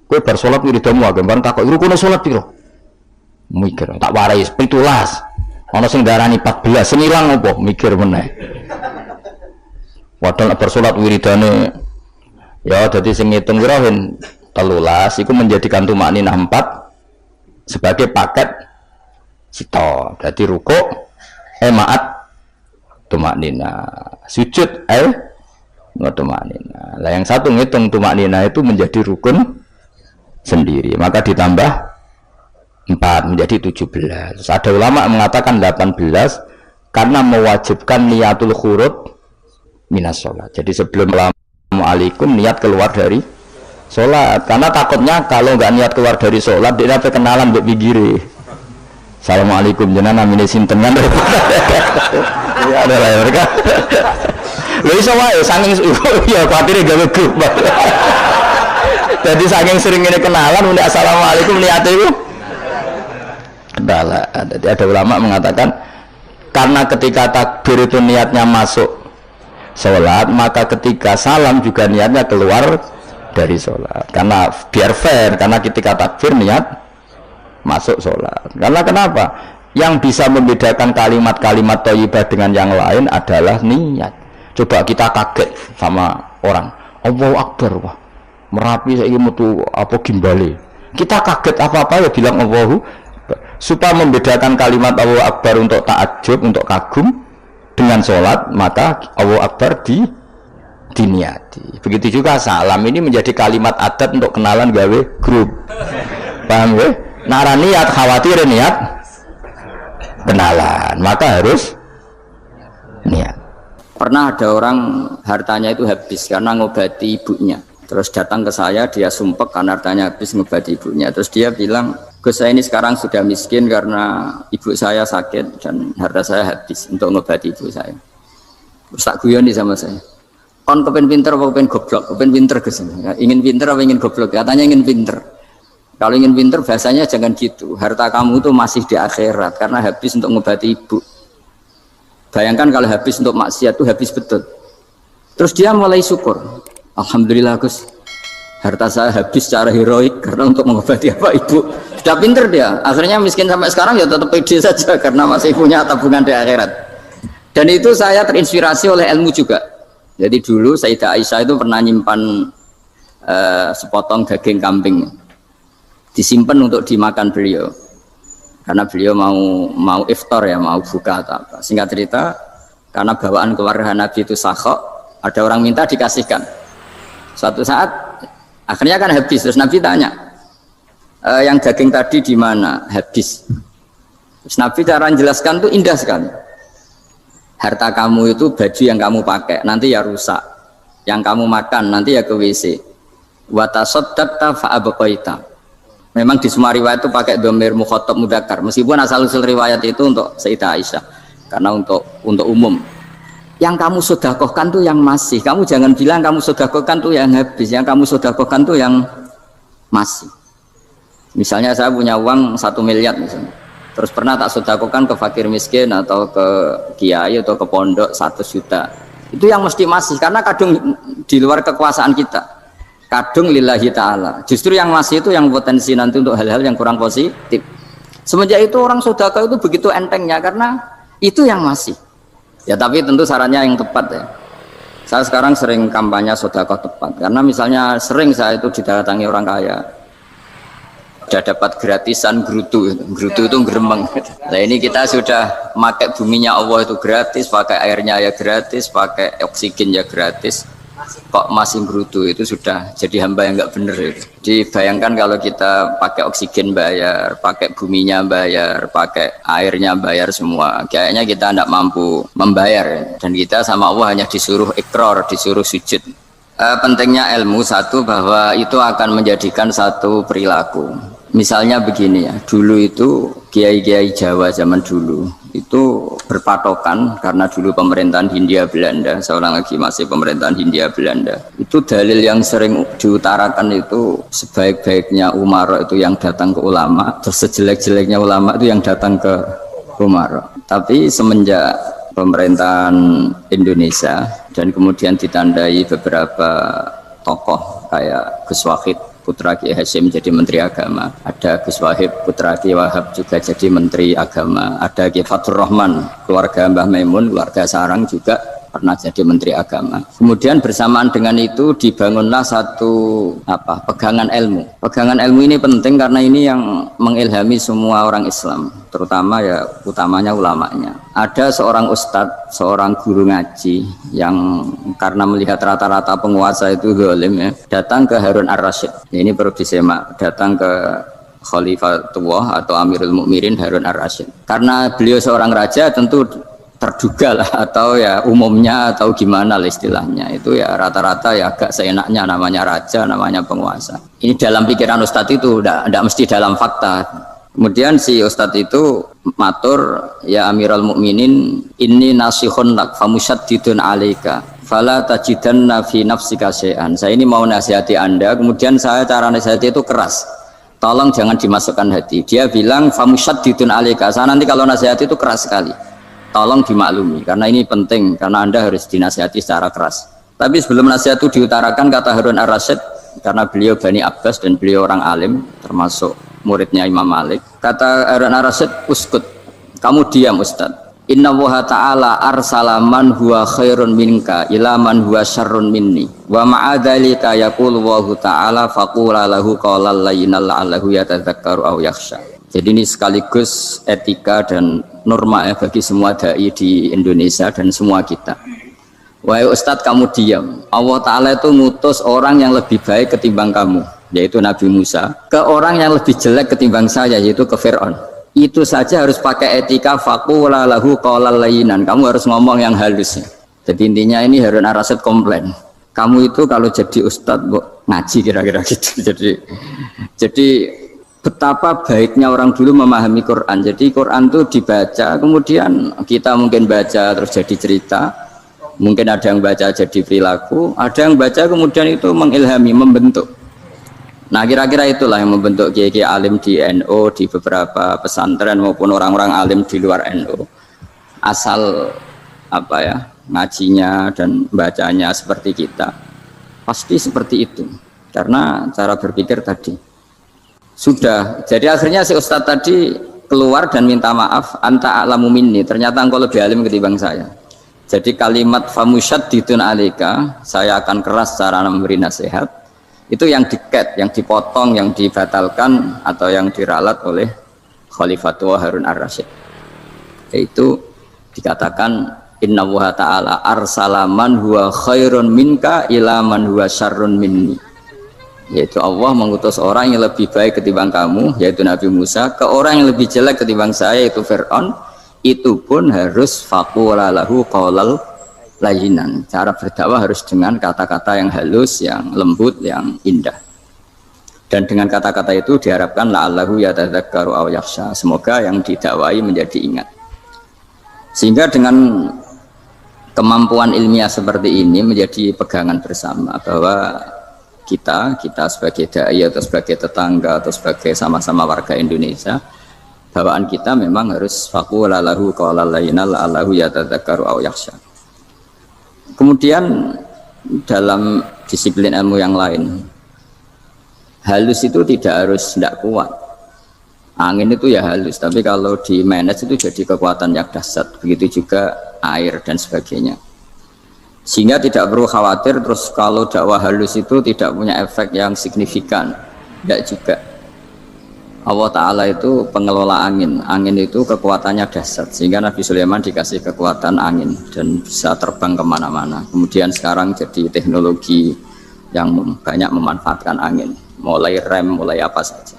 Speaker 1: Kowe bar salat wiridamu akeh, bareng takoki rukune salat piro? Mikir, tak warai 17. Ana sing darani 14, senilang apa? Mikir meneh. Padahal bersolat wiridane ya dadi sing ngitung pira 13 iku menjadikan tumakninah 4 sebagai paket sito. Dadi rukuk maat tumakninah, sujud tumakninah. Lah yang satu ngitung tumakninah itu menjadi rukun sendiri, maka ditambah 4 menjadi 17. Terus ada ulama mengatakan 18 karena mewajibkan niatul khurud minas sholat. Jadi sebelum assalamualaikum niat keluar dari sholat, karena takutnya kalau nggak niat keluar dari sholat dia dapat kenalan untuk bigiri. Assalamualaikum jenengan namine sinten kan. Ya ada lah mereka. Lha iso wae saking ya kuatire gawe grup. Jadi saking sering ini kenalan udah assalamualaikum niatnya itu kendala. Jadi ada ulama mengatakan karena ketika takbir itu niatnya masuk sholat, maka ketika salam juga niatnya keluar dari sholat. Karena biar fair, karena ketika takbir niat masuk sholat. Karena kenapa? Yang bisa membedakan kalimat-kalimat thayyibah dengan yang lain adalah niat. Coba kita kaget sama orang, Allahu Akbar, wah Merapi saya ingin metu apa gimbale. Kita kaget apa-apa ya bilang Allahu, supaya membedakan kalimat Allahu Akbar untuk takjub, untuk kagum dengan sholat, maka Allahu Akbar diniati. Begitu juga salam ini menjadi kalimat adat untuk kenalan gawe grup. Paham ya? Nara niat khawatir niat kenalan, maka harus niat.
Speaker 2: Pernah ada orang hartanya itu habis karena ngobati ibunya. Terus datang ke saya, dia sumpek karena hartanya habis ngobati ibunya. Terus dia bilang, Gus saya ini sekarang sudah miskin karena ibu saya sakit dan harta saya habis untuk ngobati ibu saya. Terus tak guyoni sama saya, kon kepen pinter apa kepen goblok? Kepen pinter Gus. Ingin pinter apa ingin goblok? Katanya ingin pinter. Kalau ingin pinter bahasanya jangan gitu. Harta kamu itu masih di akhirat karena habis untuk ngobati ibu. Bayangkan kalau habis untuk maksiat itu habis betul. Terus dia mulai syukur. Alhamdulillah Gus, harta saya habis secara heroik karena untuk mengobati apa ibu. Sudah pinter dia, akhirnya miskin sampai sekarang ya tetap pede saja karena masih punya tabungan di akhirat. Dan itu saya terinspirasi oleh ilmu juga. Jadi dulu Sayyidah Aisyah itu pernah nyimpan sepotong daging kambing, disimpan untuk dimakan beliau. Karena beliau mau iftar ya, mau buka atau apa. Singkat cerita, karena bawaan keluarga Nabi itu sakhok, ada orang minta dikasihkan. Suatu saat akhirnya kan habis, terus Nabi tanya, yang daging tadi di mana? Habis. Terus Nabi cara menjelaskan itu indah sekali. Harta kamu itu baju yang kamu pakai nanti ya rusak, yang kamu makan nanti ya ke WC. Wa tasaddaqta fa abqaita. Memang di semua riwayat itu pakai dhamir mukhatab mudzakkar, meskipun asal-usul riwayat itu untuk Sayyidah Aisyah karena untuk umum. Yang kamu sedekahkan tuh yang masih, kamu jangan bilang kamu sedekahkan tuh yang habis, yang kamu sedekahkan tuh yang masih. Misalnya saya punya uang 1 miliar misalnya, terus pernah tak sedekahkan ke fakir miskin atau ke kiai atau ke pondok 100 juta, itu yang mesti masih, karena kadung di luar kekuasaan kita, kadung lillahi ta'ala. Justru yang masih itu yang potensi nanti untuk hal-hal yang kurang positif. Semenjak itu orang sedekah itu begitu entengnya karena itu yang masih. Ya tapi tentu sarannya yang tepat ya. Saya sekarang sering kampanye sedekah tepat karena misalnya sering saya itu didatangi orang kaya, sudah dapat gratisan gerutu itu geremeng. Nah ini kita sudah pakai buminya Allah itu gratis, pakai airnya ya gratis, pakai oksigen ya gratis, kok masih gerutu, itu sudah jadi hamba yang nggak bener itu. Jadi bayangkan kalau kita pakai oksigen bayar, pakai buminya bayar, pakai airnya bayar semua, kayaknya kita tidak mampu membayar ya. Dan kita sama Allah hanya disuruh ikrar, disuruh sujud. Pentingnya ilmu satu bahwa itu akan menjadikan satu perilaku. Misalnya begini ya, dulu itu kiai-kiai Jawa zaman dulu itu berpatokan karena dulu pemerintahan Hindia Belanda, seorang lagi masih pemerintahan Hindia Belanda. Itu dalil yang sering diutarakan itu sebaik-baiknya umara itu yang datang ke ulama, terus sejelek-jeleknya ulama itu yang datang ke umara. Tapi semenjak pemerintahan Indonesia dan kemudian ditandai beberapa tokoh kayak Gus Wahid putra Kiai Hasyim jadi Menteri Agama, ada Gus Wahib putra Kiai Wahab juga jadi Menteri Agama, ada Kiai Fathur Rahman keluarga Mbah Maimun, keluarga Sarang juga pernah jadi Menteri Agama. Kemudian bersamaan dengan itu dibangunlah satu pegangan ilmu. Pegangan ilmu ini penting karena ini yang mengilhami semua orang Islam, terutama ya utamanya ulamanya. Ada seorang ustadz, seorang guru ngaji yang karena melihat rata-rata penguasa itu zalim ya, datang ke Harun Ar-Rasyid. Ini perlu disemak, datang ke Khalifatullah atau Amirul Mukminin Harun Ar-Rasyid. Karena beliau seorang raja tentu terduga lah, atau ya umumnya atau gimana lah istilahnya, itu ya rata-rata ya agak seenaknya, namanya raja, namanya penguasa. Ini dalam pikiran ustadz itu, tidak mesti dalam fakta. Kemudian si ustadz itu matur, ya Amirul Mukminin, inni nasihun lak famusyaddidun alaika fala tajidanna fi nafsika syai'an. Saya ini mau nasihati Anda, kemudian saya cara nasihati itu keras, tolong jangan dimasukkan hati. Dia bilang famusyaddidun alaika, saya nanti kalau nasihati itu keras sekali, tolong dimaklumi karena ini penting, karena Anda harus dinasihati secara keras. Tapi sebelum nasihat itu diutarakan, kata Harun Ar-Rasyid, karena beliau Bani Abbas dan beliau orang alim termasuk muridnya Imam Malik, kata Harun Ar-Rasyid, uskut, kamu diam Ustaz. Inna Allaha ta'ala arsala man huwa khairun minka ila man huwa syarrun minni wa ma'adhalika yaqulu Allahu ta'ala faqula lahu qawlan layyinan la'allahu yatadzakkaru aw yakhsha. Jadi ini sekaligus etika dan norma ya bagi semua dai di Indonesia dan semua kita. Wahai Ustadz, kamu diam. Allah Ta'ala itu ngutus orang yang lebih baik ketimbang kamu, yaitu Nabi Musa, ke orang yang lebih jelek ketimbang saya, yaitu ke Fir'aun. Itu saja harus pakai etika, faqula lahu qawlan layyinan. Kamu harus ngomong yang halus. Jadi intinya ini Harun Ar-Rasyid komplain, kamu itu kalau jadi Ustadz ngaji kira-kira gitu. Jadi betapa baiknya orang dulu memahami Quran. Jadi Quran itu dibaca, kemudian kita mungkin baca terus jadi cerita, mungkin ada yang baca jadi perilaku, ada yang baca kemudian itu mengilhami, membentuk. Nah kira-kira itulah yang membentuk kiai-kiai alim di NU, di beberapa pesantren maupun orang-orang alim di luar NU. Asal ngajinya dan bacanya seperti kita, pasti seperti itu. Karena cara berpikir tadi sudah, jadi akhirnya si Ustadz tadi keluar dan minta maaf, anta a'lamu minni, ternyata engkau lebih alim ketimbang saya. Jadi kalimat famusyaddidun alaika, saya akan keras cara memberi nasihat, itu yang diket, yang dipotong, yang dibatalkan atau yang diralat oleh Khalifatullah Harun Ar-Rasyid. Yaitu dikatakan inna Allaha ta'ala arsala man huwa khairun minka ila man huwa syarrun minni. Yaitu Allah mengutus orang yang lebih baik ketimbang kamu, yaitu Nabi Musa, ke orang yang lebih jelek ketimbang saya, yaitu Fir'aun. Itu pun harus faqula lahu qawlal layyinan. Cara berdakwah harus dengan kata-kata yang halus, yang lembut, yang indah. Dan dengan kata-kata itu diharapkan la'allahu yatadzakkaru aw yakhsha, semoga yang didakwai menjadi ingat. Sehingga dengan kemampuan ilmiah seperti ini menjadi pegangan bersama bahwa kita sebagai dai atau sebagai tetangga atau sebagai sama-sama warga Indonesia, bawaan kita memang harus faqula lahu qawlan layyinan la'allahu yatadzakkaru aw yakhsha. Kemudian dalam disiplin ilmu yang lain, halus itu tidak kuat. Angin itu ya halus, tapi kalau di manage itu jadi kekuatan yang dahsyat. Begitu juga air dan sebagainya. Sehingga tidak perlu khawatir terus kalau dakwah halus itu tidak punya efek yang signifikan. Tidak juga. Allah Ta'ala itu pengelola angin. Angin itu kekuatannya dahsyat, sehingga Nabi Sulaiman dikasih kekuatan angin dan bisa terbang kemana-mana. Kemudian sekarang jadi teknologi yang banyak memanfaatkan angin, mulai rem, mulai apa saja.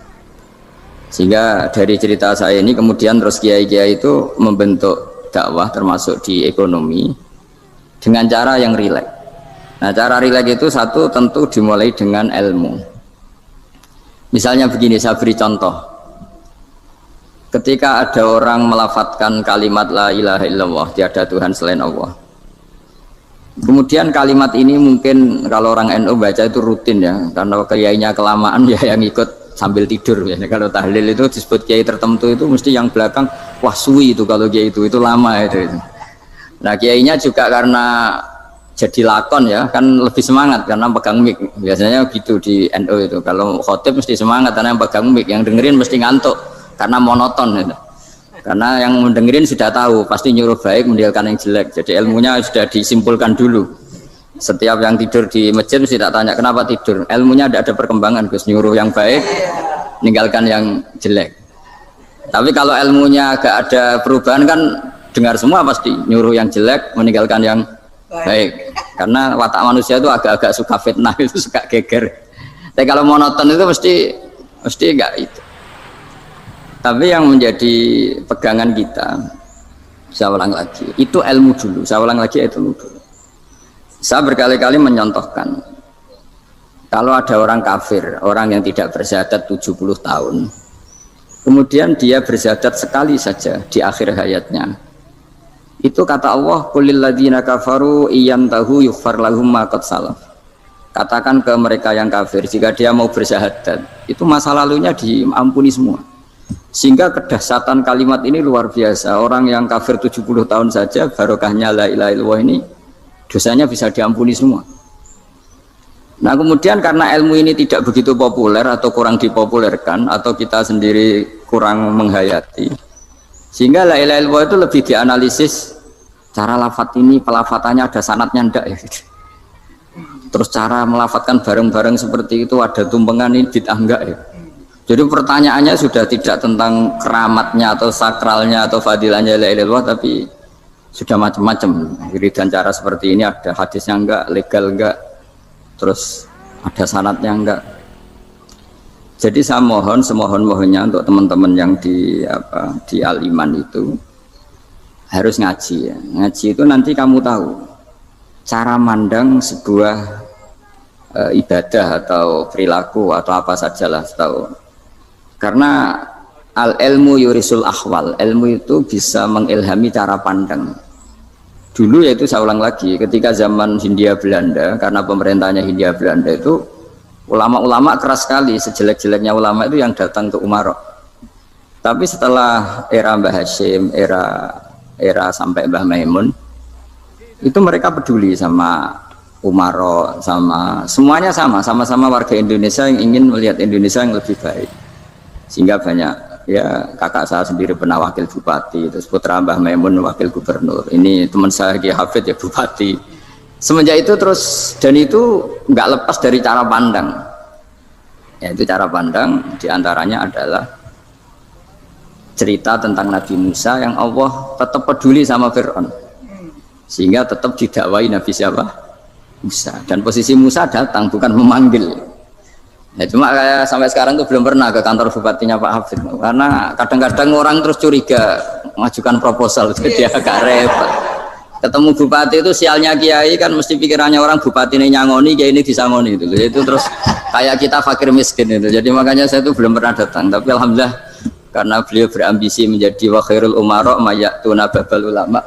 Speaker 2: Sehingga dari cerita saya ini kemudian terus kiai-kiai itu membentuk dakwah termasuk di ekonomi dengan cara yang rileks. Nah cara rileks itu satu tentu dimulai dengan ilmu. Misalnya begini, saya beri contoh. Ketika ada orang melafadzkan kalimat la ilaha illallah, tiada Tuhan selain Allah. Kemudian kalimat ini mungkin kalau orang NU baca itu rutin ya, karena kiainya kelamaan ya yang ikut sambil tidur ya. Kalau tahlil itu disebut kiai tertentu itu mesti yang belakang wah suwi itu, kalau kiai itu lama itu. Nah kiainya juga karena jadi lakon ya kan lebih semangat karena pegang mic. Biasanya gitu di NU itu. Kalau khotib mesti semangat karena yang pegang mic, yang dengerin mesti ngantuk karena monoton gitu. Karena yang mendengerin sudah tahu pasti nyuruh baik meninggalkan yang jelek. Jadi ilmunya sudah disimpulkan dulu. Setiap yang tidur di masjid mesti tak tanya kenapa tidur. Ilmunya tidak ada perkembangan, Gus, nyuruh yang baik meninggalkan yang jelek. Tapi kalau ilmunya agak ada perubahan kan dengar semua pasti nyuruh yang jelek meninggalkan yang baik. Karena watak manusia itu agak-agak suka fitnah, itu suka geger. Tapi kalau monoton itu mesti enggak itu. Tapi yang menjadi pegangan kita, saya ulang lagi, itu ilmu dulu. Saya ulang lagi itu ilmu dulu. Saya berkali-kali menyontohkan, kalau ada orang kafir, orang yang tidak bersyahadat 70 tahun, kemudian dia bersyahadat sekali saja di akhir hayatnya. Itu kata Allah, qulil ladzina kafaru iyantahu yughfar lahum ma qad salaf. Katakan ke mereka yang kafir, jika dia mau bersyahadat, itu masa lalunya diampuni semua. Sehingga kedahsyatan kalimat ini luar biasa. Orang yang kafir 70 tahun saja barokahnya la ilaha illallah ini dosanya bisa diampuni semua. Nah kemudian karena ilmu ini tidak begitu populer atau kurang dipopulerkan atau kita sendiri kurang menghayati, sehingga la ilaha illallah itu lebih dianalisis cara lafadz ini, pelafatannya ada sanadnya ndak ya. Terus cara melafatkan bareng-bareng seperti itu ada tumpengan ini bid'ah enggak ya. Jadi pertanyaannya sudah tidak tentang keramatnya atau sakralnya atau fadilahnya la ilaha illallah, tapi sudah macam-macam. Wiridan cara seperti ini ada hadisnya enggak, legal enggak, terus ada sanadnya enggak. Jadi saya mohon semohon-mohonnya untuk teman-teman yang di Al-Iman itu harus ngaji ya. Ngaji itu nanti kamu tahu cara mandang sebuah ibadah atau perilaku atau apa sajalah tahu. Karena al-ilmu yurisul ahwal, ilmu itu bisa mengilhami cara pandang. Dulu yaitu saya ulang lagi, ketika zaman Hindia Belanda, karena pemerintahnya Hindia Belanda itu ulama-ulama keras sekali, sejelek-jeleknya ulama itu yang datang ke Umarok. Tapi setelah era Mbah Hashim, era sampai Mbah Maimun, itu mereka peduli sama Umarok, sama semuanya sama-sama warga Indonesia yang ingin melihat Indonesia yang lebih baik. Sehingga banyak ya kakak saya sendiri pernah wakil bupati, terus putra Mbah Maimun wakil gubernur, ini teman saya Ki Hafid ya bupati. Semenjak itu terus, dan itu nggak lepas dari cara pandang, yaitu cara pandang diantaranya adalah cerita tentang Nabi Musa yang Allah tetap peduli sama Fir'aun sehingga tetap didakwai Nabi siapa? Musa. Dan posisi Musa datang bukan memanggil. Ya, cuma kayak sampai sekarang tuh belum pernah ke kantor bupatinya Pak Hafid, karena kadang-kadang orang terus curiga mengajukan proposal jadi agak repot. Ketemu bupati itu sialnya kiai kan mesti pikirannya orang bupati ini nyangoni, kiai ini disangoni itu terus kayak kita fakir miskin itu. Jadi makanya saya tuh belum pernah datang, tapi alhamdulillah karena beliau berambisi menjadi wa khairul umara mayatuna babal ulama.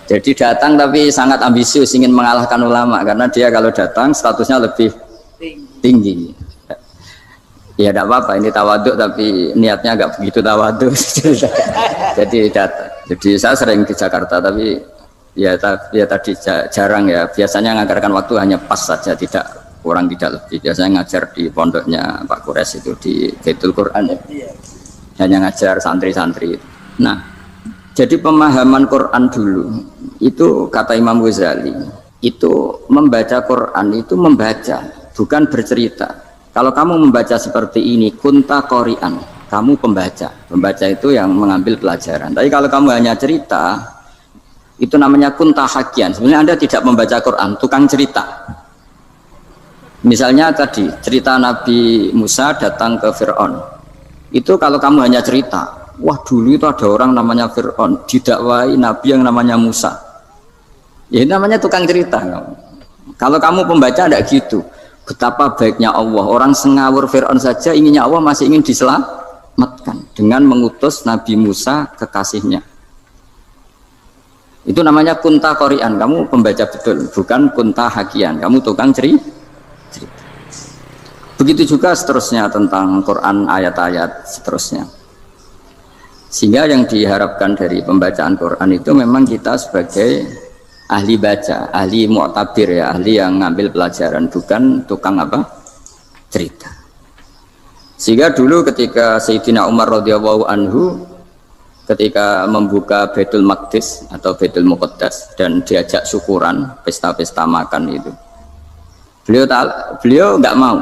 Speaker 2: Jadi datang tapi sangat ambisius ingin mengalahkan ulama, karena dia kalau datang statusnya lebih tinggi. Ya tidak apa-apa, ini tawaduk tapi niatnya agak begitu tawaduk. Jadi saya sering di Jakarta tapi ya tadi jarang ya. Biasanya ngajarkan waktu hanya pas saja, tidak kurang tidak lebih. Biasanya ngajar di pondoknya Pak Kures itu di Baitul Quran ya. Hanya ngajar santri-santri. Nah, jadi pemahaman Quran dulu itu kata Imam Ghazali itu membaca Quran itu membaca, bukan bercerita. Kalau kamu membaca seperti ini, kunta qori'an, kamu pembaca. Pembaca itu yang mengambil pelajaran. Tapi kalau kamu hanya cerita, itu namanya kunta hakian. Sebenarnya Anda tidak membaca Quran, tukang cerita. Misalnya tadi, cerita Nabi Musa datang ke Fir'aun. Itu kalau kamu hanya cerita, wah dulu itu ada orang namanya Fir'aun, didakwai Nabi yang namanya Musa. Ya namanya tukang cerita. Kalau kamu pembaca tidak gitu. Betapa baiknya Allah, orang sengawur Fir'aun saja inginnya Allah masih ingin diselamatkan dengan mengutus Nabi Musa kekasihnya. Itu namanya kunta qori'an, kamu pembaca betul, bukan kunta hakian, kamu tukang cerita. Begitu juga seterusnya tentang Quran, ayat-ayat seterusnya. Sehingga yang diharapkan dari pembacaan Quran itu memang kita sebagai ahli baca, ahli mu'tabir ya, ahli yang ngambil pelajaran, bukan tukang apa? Cerita. Sehingga dulu ketika Sayyidina Umar radhiyallahu anhu ketika membuka Baitul Maqdis atau Baitul Muqaddas dan diajak syukuran, pesta-pesta makan itu. Beliau nggak mau.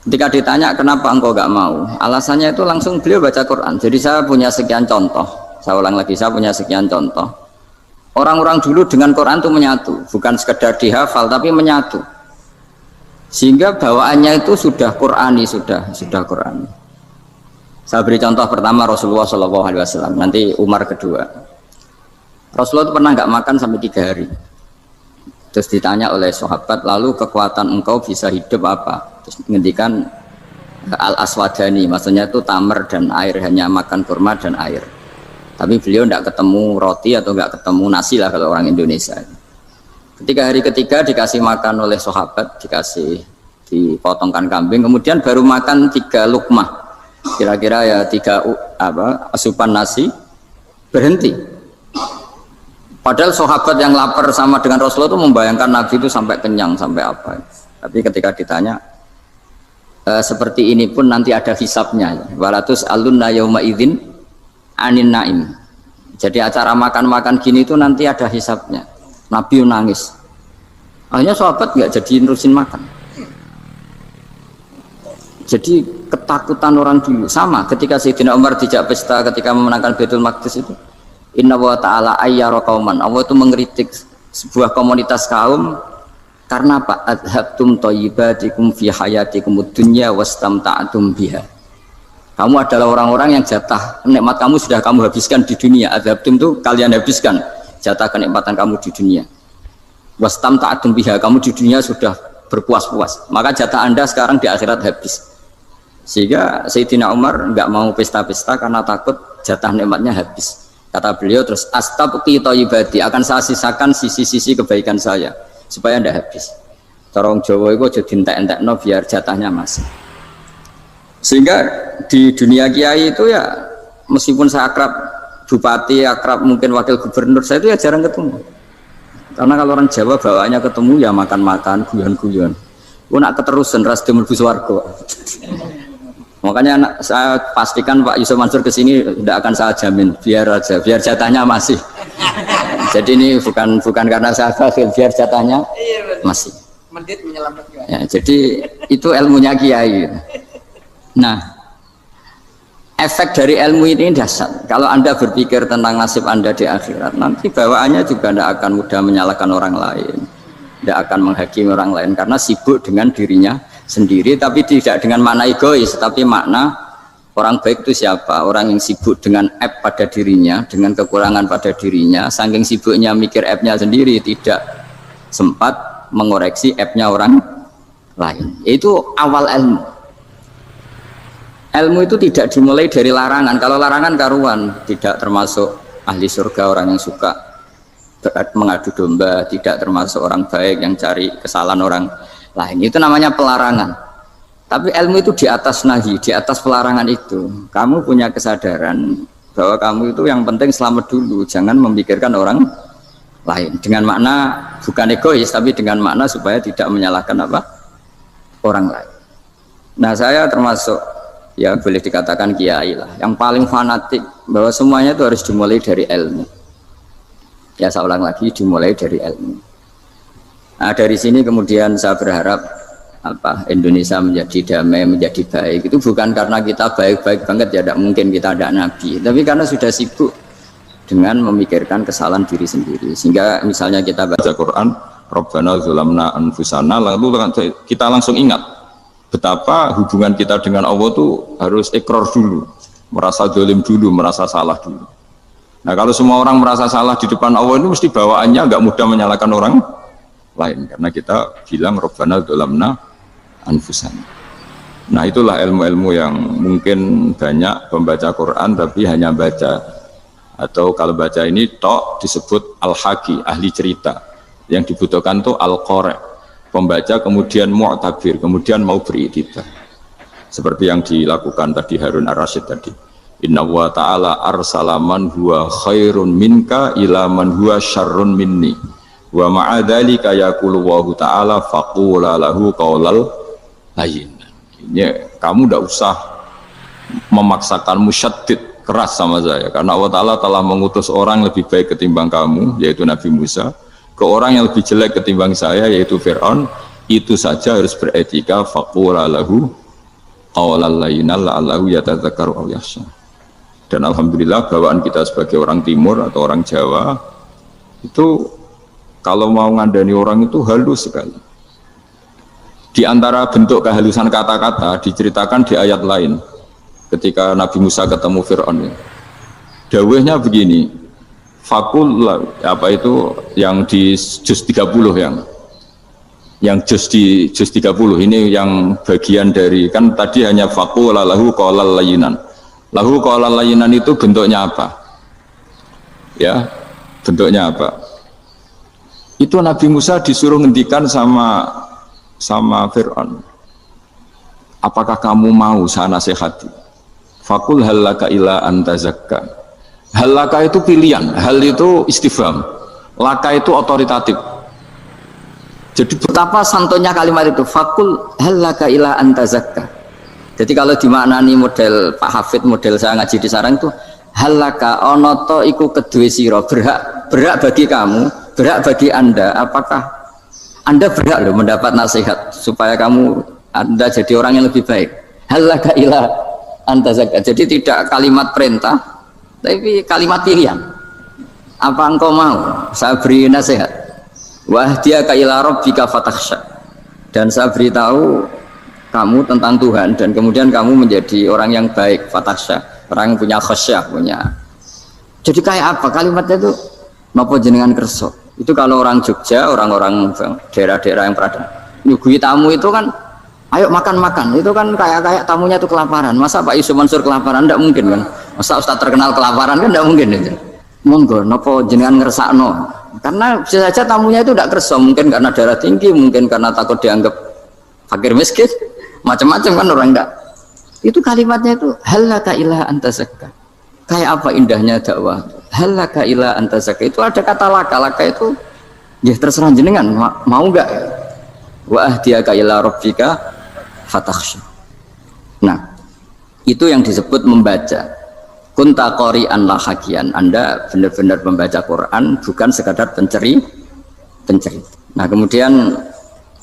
Speaker 2: Ketika ditanya kenapa engkau nggak mau, alasannya itu langsung beliau baca Quran. Jadi saya punya sekian contoh. Saya ulang lagi, saya punya sekian contoh. Orang-orang dulu dengan Quran itu menyatu, bukan sekedar dihafal tapi menyatu. Sehingga bawaannya itu sudah Qurani, sudah Qurani. Saya beri contoh pertama Rasulullah SAW, nanti Umar kedua. Rasulullah itu pernah nggak makan sampai 3 hari. Terus ditanya oleh sahabat, lalu kekuatan engkau bisa hidup apa? Terus menghentikan al-aswadani, maksudnya itu tamar dan air, hanya makan kurma dan air. Tapi beliau tidak ketemu roti atau nggak ketemu nasi lah kalau orang Indonesia. Ketika hari ketiga dikasih makan oleh sahabat, dipotongkan kambing, kemudian baru makan 3 lukmah. Kira-kira ya 3 asupan nasi, berhenti. Padahal sahabat yang lapar sama dengan Rasulullah itu membayangkan Nabi itu sampai kenyang, sampai apa. Tapi ketika ditanya, seperti ini pun nanti ada hisabnya. Walatus alunna yauma idzin anin naim. Jadi acara makan-makan gini itu nanti ada hisabnya. Nabi nangis. Akhirnya sahabat nggak jadi nerusin makan. Jadi ketakutan orang dulu sama ketika Sayyidina Umar dijak pesta ketika memenangkan Baitul Maqdis itu. Inna wa ta'ala ayyara qauman. Allah itu mengkritik sebuah komunitas kaum karena apa? Adhabtum thayyibatikum fi hayatikum dunya wastamta'tum biha. Kamu adalah orang-orang yang jatah nikmat kamu sudah kamu habiskan di dunia. Adhabtum itu kalian habiskan jatah kenikmatan kamu di dunia. Wastamta'tum biha, kamu di dunia sudah berpuas-puas. Maka jatah Anda sekarang di akhirat habis. Sehingga Sayyidina Umar nggak mau pesta-pesta karena takut jatah nikmatnya habis. Kata beliau terus, astabqi thayyibati, akan saya sisakan sisi-sisi kebaikan saya supaya tidak habis. Corong Jawa itu aja dientek-entekno biar jatahnya masih. Sehingga di dunia kiai itu ya meskipun saya akrab bupati, akrab mungkin wakil gubernur, saya itu ya jarang ketemu. Karena kalau orang Jawa bawaannya ketemu ya makan-makan, guyon-guyon. Nak keterusan ras demul buswargo. Makanya saya pastikan Pak Yusuf Mansur kesini tidak akan saya jamin, biar aja, biar jatahnya masih. Jadi ini bukan karena saya bakhil, biar jatahnya masih.
Speaker 3: Mendit menyelamatkan.
Speaker 2: Ya, jadi itu ilmunya kiai. Nah, efek dari ilmu ini dahsyat. Kalau Anda berpikir tentang nasib Anda di akhirat, nanti bawaannya juga tidak akan mudah menyalahkan orang lain, tidak akan menghakimi orang lain karena sibuk dengan dirinya sendiri, tapi tidak dengan makna egois, tapi makna orang baik itu siapa? Orang yang sibuk dengan aib pada dirinya, dengan kekurangan pada dirinya, saking sibuknya mikir aibnya sendiri, tidak sempat mengoreksi aibnya orang lain. Itu awal ilmu. Ilmu itu tidak dimulai dari larangan. Kalau larangan karuan, tidak termasuk ahli surga, orang yang suka mengadu domba, tidak termasuk orang baik yang cari kesalahan orang lain. Itu namanya pelarangan. Tapi ilmu itu di atas nahi, di atas pelarangan itu. Kamu punya kesadaran bahwa kamu itu yang penting selamat dulu, jangan memikirkan orang lain. Dengan makna bukan egois, tapi dengan makna supaya tidak menyalahkan apa? Orang lain. Nah, saya termasuk ya boleh dikatakan kiai lah, yang paling fanatik bahwa semuanya itu harus dimulai dari ilmu. Ya saya ulang lagi, dimulai dari ilmu. Nah, dari sini kemudian saya berharap Indonesia menjadi damai, menjadi baik. Itu bukan karena kita baik-baik banget, ya tidak mungkin kita ada nabi, tapi karena sudah sibuk dengan memikirkan kesalahan diri sendiri. Sehingga misalnya kita baca Quran, Rabbana dzalamna anfusana, lalu kita langsung ingat betapa hubungan kita dengan Allah itu harus ikrar dulu, merasa zalim dulu, merasa salah dulu. Nah, kalau semua orang merasa salah di depan Allah itu mesti bawaannya nggak mudah menyalahkan orang lain, karena kita bilang Rabbana dzalamna anfusana. Nah, itulah ilmu-ilmu yang mungkin banyak pembaca Quran tapi hanya baca, atau kalau baca ini tok disebut al-haqi, ahli cerita. Yang dibutuhkan tuh al-qari, pembaca kemudian mu'tabir, kemudian mau beriktibar, seperti yang dilakukan tadi Harun ar-Rasyid tadi.
Speaker 3: Inna wa ta'ala arsala man huwa khairun minka ila man huwa syarrun minni. Wa ma'a dzalika yaqulu wa ta'ala faqula lahu qaulal layyin. Ini kamu tidak usah memaksakan musyaddid keras sama saya, karena Allah Ta'ala telah mengutus orang lebih baik ketimbang kamu, yaitu Nabi Musa, ke orang yang lebih jelek ketimbang saya, yaitu Fir'aun. Itu saja harus beretika. Faqula lahu qaulal layyinan la'allahu yatadzakkaru aw yakhsha. Dan alhamdulillah bawaan kita sebagai orang timur atau orang Jawa itu kalau mau ngandani orang itu halus sekali. Di antara bentuk kehalusan kata-kata diceritakan di ayat lain ketika Nabi Musa ketemu Fir'aun. Dawuhnya begini, fakul apa itu yang di juz 30 yang juz di juz 30 ini yang bagian dari, kan tadi hanya fakul lahu qaulal layyinan. Lahu qaulal layyinan itu bentuknya apa? Ya, bentuknya apa? Itu Nabi Musa disuruh ngendikan sama Fir'aun. Apakah kamu mau saya nasihati? Fakul halaka ila antazakka. Halaka itu pilihan, hal itu istifham. Laka itu otoritatif. Jadi betapa santunnya kalimat itu, fakul halaka ila antazakka. Jadi kalau dimaknani model Pak Hafid, model saya ngaji di sarang itu, halaka onoto iku kedue siro, berhak bagi kamu, berhak bagi anda, apakah anda berhak loh mendapat nasihat supaya anda jadi orang yang lebih baik. Halaka ila antazakka. Jadi tidak kalimat perintah, tapi kalimat pilihan. Apa engkau mau saya beri nasihat? Wahdiyaka ila rabbika fatakhsha. Dan saya beritahu kamu tentang Tuhan, dan kemudian kamu menjadi orang yang baik, fatakhsha, orang yang punya khasyah, punya. Jadi kayak apa kalimatnya itu? Napa jenengan kerso? Itu kalau orang Jogja, orang-orang daerah-daerah yang berada nyugui tamu itu kan, ayo makan-makan, itu kan kayak tamunya itu kelaparan. Masa Pak Yusuf Mansur kelaparan? Tidak mungkin kan. Masa Ustaz terkenal kelaparan kan? Tidak mungkin itu. Monggo, napa jenengan ngersakno? Karena bisa saja tamunya itu tidak kerso, mungkin karena darah tinggi, mungkin karena takut dianggap fakir miskin, macam-macam kan orang enggak. Itu kalimatnya itu halaka ila antazakka. Kayak apa indahnya dakwah. Halaka ila antazakka itu ada kata laka itu ya terserah jenengan mau enggak. Wa ahdiyaka ila rabbika fatakhsha. Nah, itu yang disebut membaca. Kunta qari'an la hakian. Anda benar-benar membaca Quran, bukan sekadar penceri. Nah, kemudian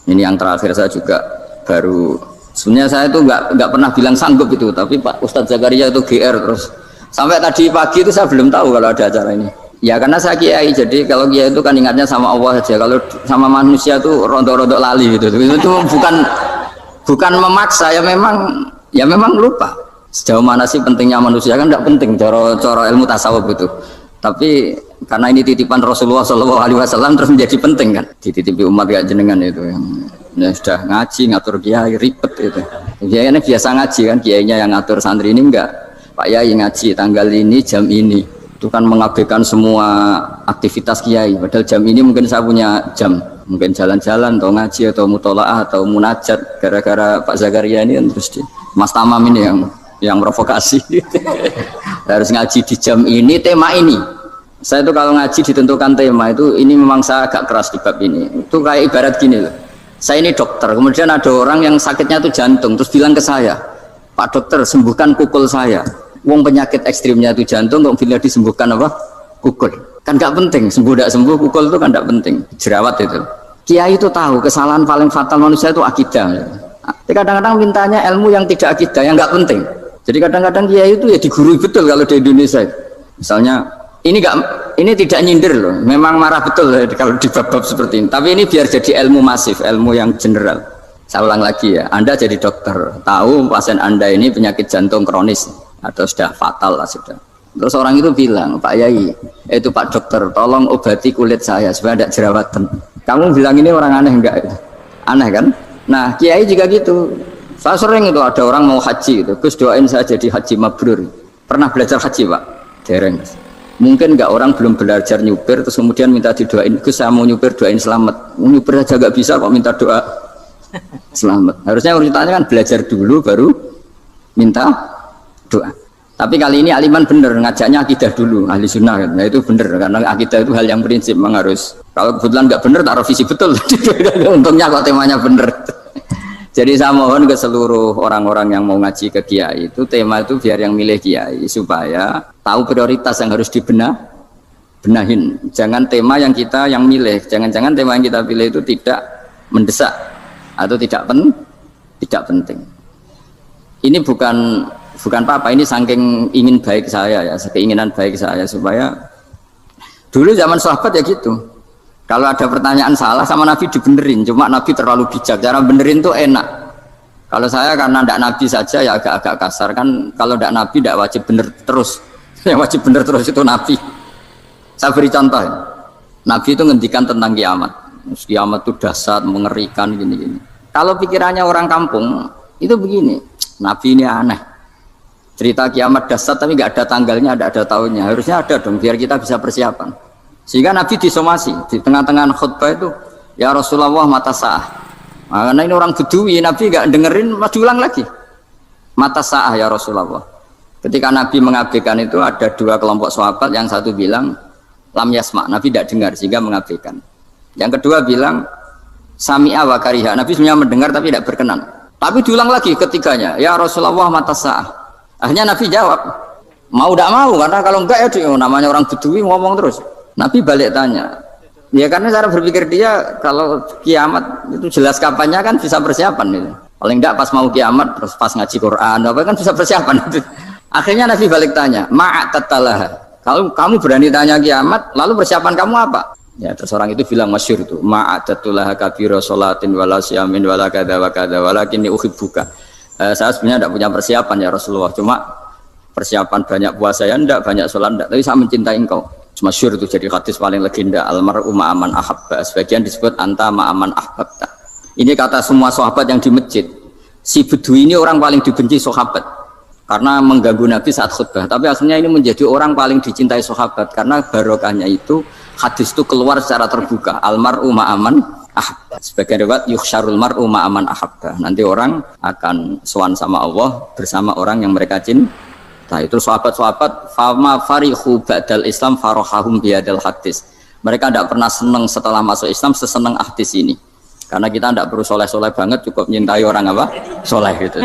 Speaker 3: ini yang terakhir saya juga baru, sebenarnya saya itu nggak pernah bilang sanggup itu, tapi Pak Ustadz Zakaria itu GR terus sampai tadi pagi itu saya belum tahu kalau ada acara ini. Ya karena saya kiai, jadi kalau kiai itu kan ingatnya sama Allah saja, kalau sama manusia itu rontok-rontok lali gitu. Itu bukan memaksa, ya memang lupa. Sejauh mana sih pentingnya manusia kan tidak penting cara ilmu tasawuf itu. Tapi karena ini titipan Rasulullah SAW terus menjadi penting kan, dititipi umat kayak jenengan itu yang ya sudah ngaji ngatur kiai ribet itu. Kiai ini biasa ngaji kan, kiainya yang ngatur, santri ini enggak. Pak Yai ngaji tanggal ini jam ini, itu kan mengabaikan semua aktivitas kiai. Padahal jam ini mungkin saya punya jam, mungkin jalan-jalan atau ngaji atau mutolaah atau munajat. Gara-gara Pak Zakaria ini terus Mas Tamam ini yang provokasi. Harus ngaji di jam ini, tema ini. Saya itu kalau ngaji ditentukan tema itu, ini memang saya agak keras di bab ini. Itu kayak ibarat gini loh. Saya ini dokter, kemudian ada orang yang sakitnya itu jantung, terus bilang ke saya, Pak dokter sembuhkan kukul saya. Wong penyakit ekstrimnya itu jantung, kok bila disembuhkan apa? Kukul. Kan gak penting, sembuh tidak sembuh, kukul itu kan gak penting. Jerawat itu. Kiai itu tahu kesalahan paling fatal manusia itu akidah. Tapi kadang-kadang mintanya ilmu yang tidak akidah, yang gak penting. Jadi kadang-kadang kiai itu ya digurui betul kalau di Indonesia. Misalnya ini tidak nyindir loh, memang marah betul kalau di bab-bab seperti ini. Tapi ini biar jadi ilmu masif, ilmu yang general. Saya ulang lagi ya, Anda jadi dokter, tahu pasien Anda ini penyakit jantung kronis atau sudah fatal lah sudah. Terus orang itu bilang, Pak Yai, itu Pak dokter, tolong obati kulit saya supaya tidak jerawatan. Kamu bilang ini orang aneh enggak? Aneh kan? Nah, kiai juga gitu. Saya sering itu ada orang mau haji gitu, Gus doain saya jadi haji mabrur. Pernah belajar haji Pak? Dereng. Mungkin enggak, orang belum belajar nyupir terus kemudian minta didoain, Gus saya mau nyupir, doain selamat. Nyupir aja enggak bisa kok minta doa selamat. Harusnya urutannya kan belajar dulu baru minta doa.
Speaker 2: Tapi kali ini Aliman bener ngajaknya akidah dulu, ahli sunnah. Nah itu bener karena akidah itu hal yang prinsip memang harus. Kalau kebetulan nggak bener taruh visi betul. Untungnya kok temanya bener. Jadi saya mohon ke seluruh orang-orang yang mau ngaji ke kiai itu tema itu biar yang milih kiai supaya tahu prioritas yang harus benahin. Jangan tema yang kita yang milih, jangan-jangan tema yang kita pilih itu tidak mendesak atau tidak penting. Ini bukan apa-apa, ini saking ingin baik saya ya, keinginan baik saya supaya dulu zaman sahabat ya gitu. Kalau ada pertanyaan salah sama Nabi dibenerin, cuma Nabi terlalu bijak, cara benerin tuh enak. Kalau saya karena tidak Nabi saja ya agak-agak kasar kan, kalau tidak Nabi tidak wajib bener terus. Yang wajib bener terus itu Nabi. Saya beri contoh ya. Nabi itu ngendikan tentang kiamat. Kiamat itu dahsyat, mengerikan gini-gini. Kalau pikirannya orang kampung itu begini, Nabi ini aneh. Cerita kiamat dahsyat tapi nggak ada tanggalnya, ada tahunnya. Harusnya ada dong biar kita bisa persiapan. Sehingga Nabi disomasi di tengah-tengah khutbah itu, ya Rasulullah mata sa'ah. Nah, karena ini orang Bedui, Nabi nggak dengerin, masih ulang lagi. Mata sa'ah ya Rasulullah. Ketika Nabi mengabaikan itu ada dua kelompok sahabat, yang satu bilang lam yasma, Nabi tidak dengar sehingga mengabaikan. Yang kedua bilang sami'a wa kariha, Nabi sebenarnya mendengar tapi tidak berkenan. Tapi diulang lagi ketiganya, ya Rasulullah mata sa'ah. Akhirnya Nabi jawab, mau tidak mau, karena kalau enggak ya namanya orang Bedui ngomong terus. Nabi balik tanya, ya karena cara berpikir dia kalau kiamat itu jelas kapannya kan bisa persiapan itu. Paling enggak pas mau kiamat terus pas ngaji Quran apa kan bisa persiapan itu. Akhirnya Nabi balik tanya, ma'atatalah. Kalau kamu berani tanya kiamat, lalu persiapan kamu apa? Ya terus orang itu bilang masyhur itu, ma'atatalah kabira sholatin wala siyamin wala kada wa kada walakinni uhibbuka. Saya sebenarnya tidak punya persiapan ya Rasulullah, cuma persiapan banyak puasa ya enggak, banyak sholat enggak, tapi saya mencintai engkau. Masyhur itu jadi hadis paling legenda, almar'u ma'aman ahabba, sebagian disebut anta ma'aman ahbabta. Ini kata semua sahabat yang di masjid. Si Bedui ini orang paling dibenci sahabat karena mengganggu Nabi saat khutbah, tapi aslinya ini menjadi orang paling dicintai sahabat karena barokahnya itu hadis itu keluar secara terbuka, almar'u ma'aman ahabba. Sebagian riwayat yuhsyarul mar'u ma'aman ahabba, nanti orang akan sowan sama Allah bersama orang yang mereka cintai. Nah, itu sahabat-sahabat fama farihu ba'dal Islam farahahum biadal hadis. Mereka tidak pernah senang setelah masuk Islam sesenang hadis ini. Karena kita tidak perlu soleh-soleh banget, cukup menyintai orang apa? Soleh gitu.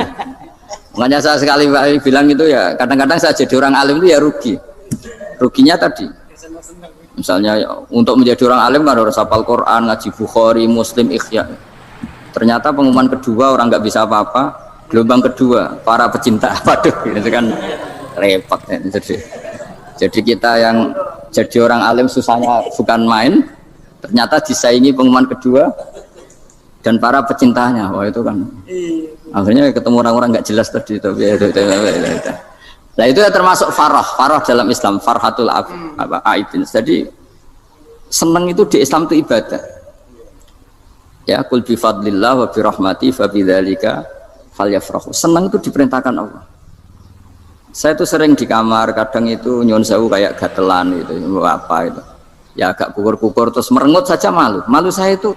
Speaker 2: Makanya saya sekali bilang itu ya, kadang-kadang saya jadi orang alim itu ya rugi. Ruginya tadi. Misalnya untuk menjadi orang alim kan harus hafal Quran, ngaji Bukhari, Muslim, Ikhya. Ternyata pengumuman kedua orang nggak bisa apa-apa. Gelombang kedua para pecinta, waduh, itu kan repot ya. Jadi kita yang jadi orang alim susahnya bukan main, ternyata disaingi pengumuman kedua dan para pecintanya. Wah itu kan akhirnya ketemu orang-orang nggak jelas tadi itu. Nah itu ya termasuk farah dalam Islam, farhatul aibin. Jadi senang itu di Islam itu ibadah. Ya kul bi fadlillah wa bi rahmati fa bidzalika falyafrahu. Senang itu diperintahkan Allah. Saya itu sering di kamar, kadang itu nyuwun sewu kayak gatelan gitu, apa itu. Ya agak kukur-kukur terus merengut saja malu. Malu saya itu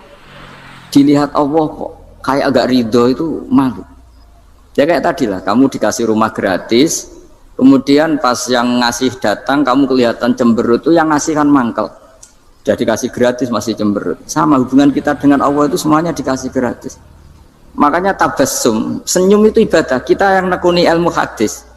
Speaker 2: dilihat Allah kok kayak agak ridho itu malu. Ya kayak tadi lah, kamu dikasih rumah gratis, kemudian pas yang ngasih datang kamu kelihatan cemberut, itu yang ngasih kan mangkel. Jadi dikasih gratis masih cemberut. Sama hubungan kita dengan Allah itu semuanya dikasih gratis. Makanya tabassum, senyum itu ibadah. Kita yang nekuni ilmu hadis,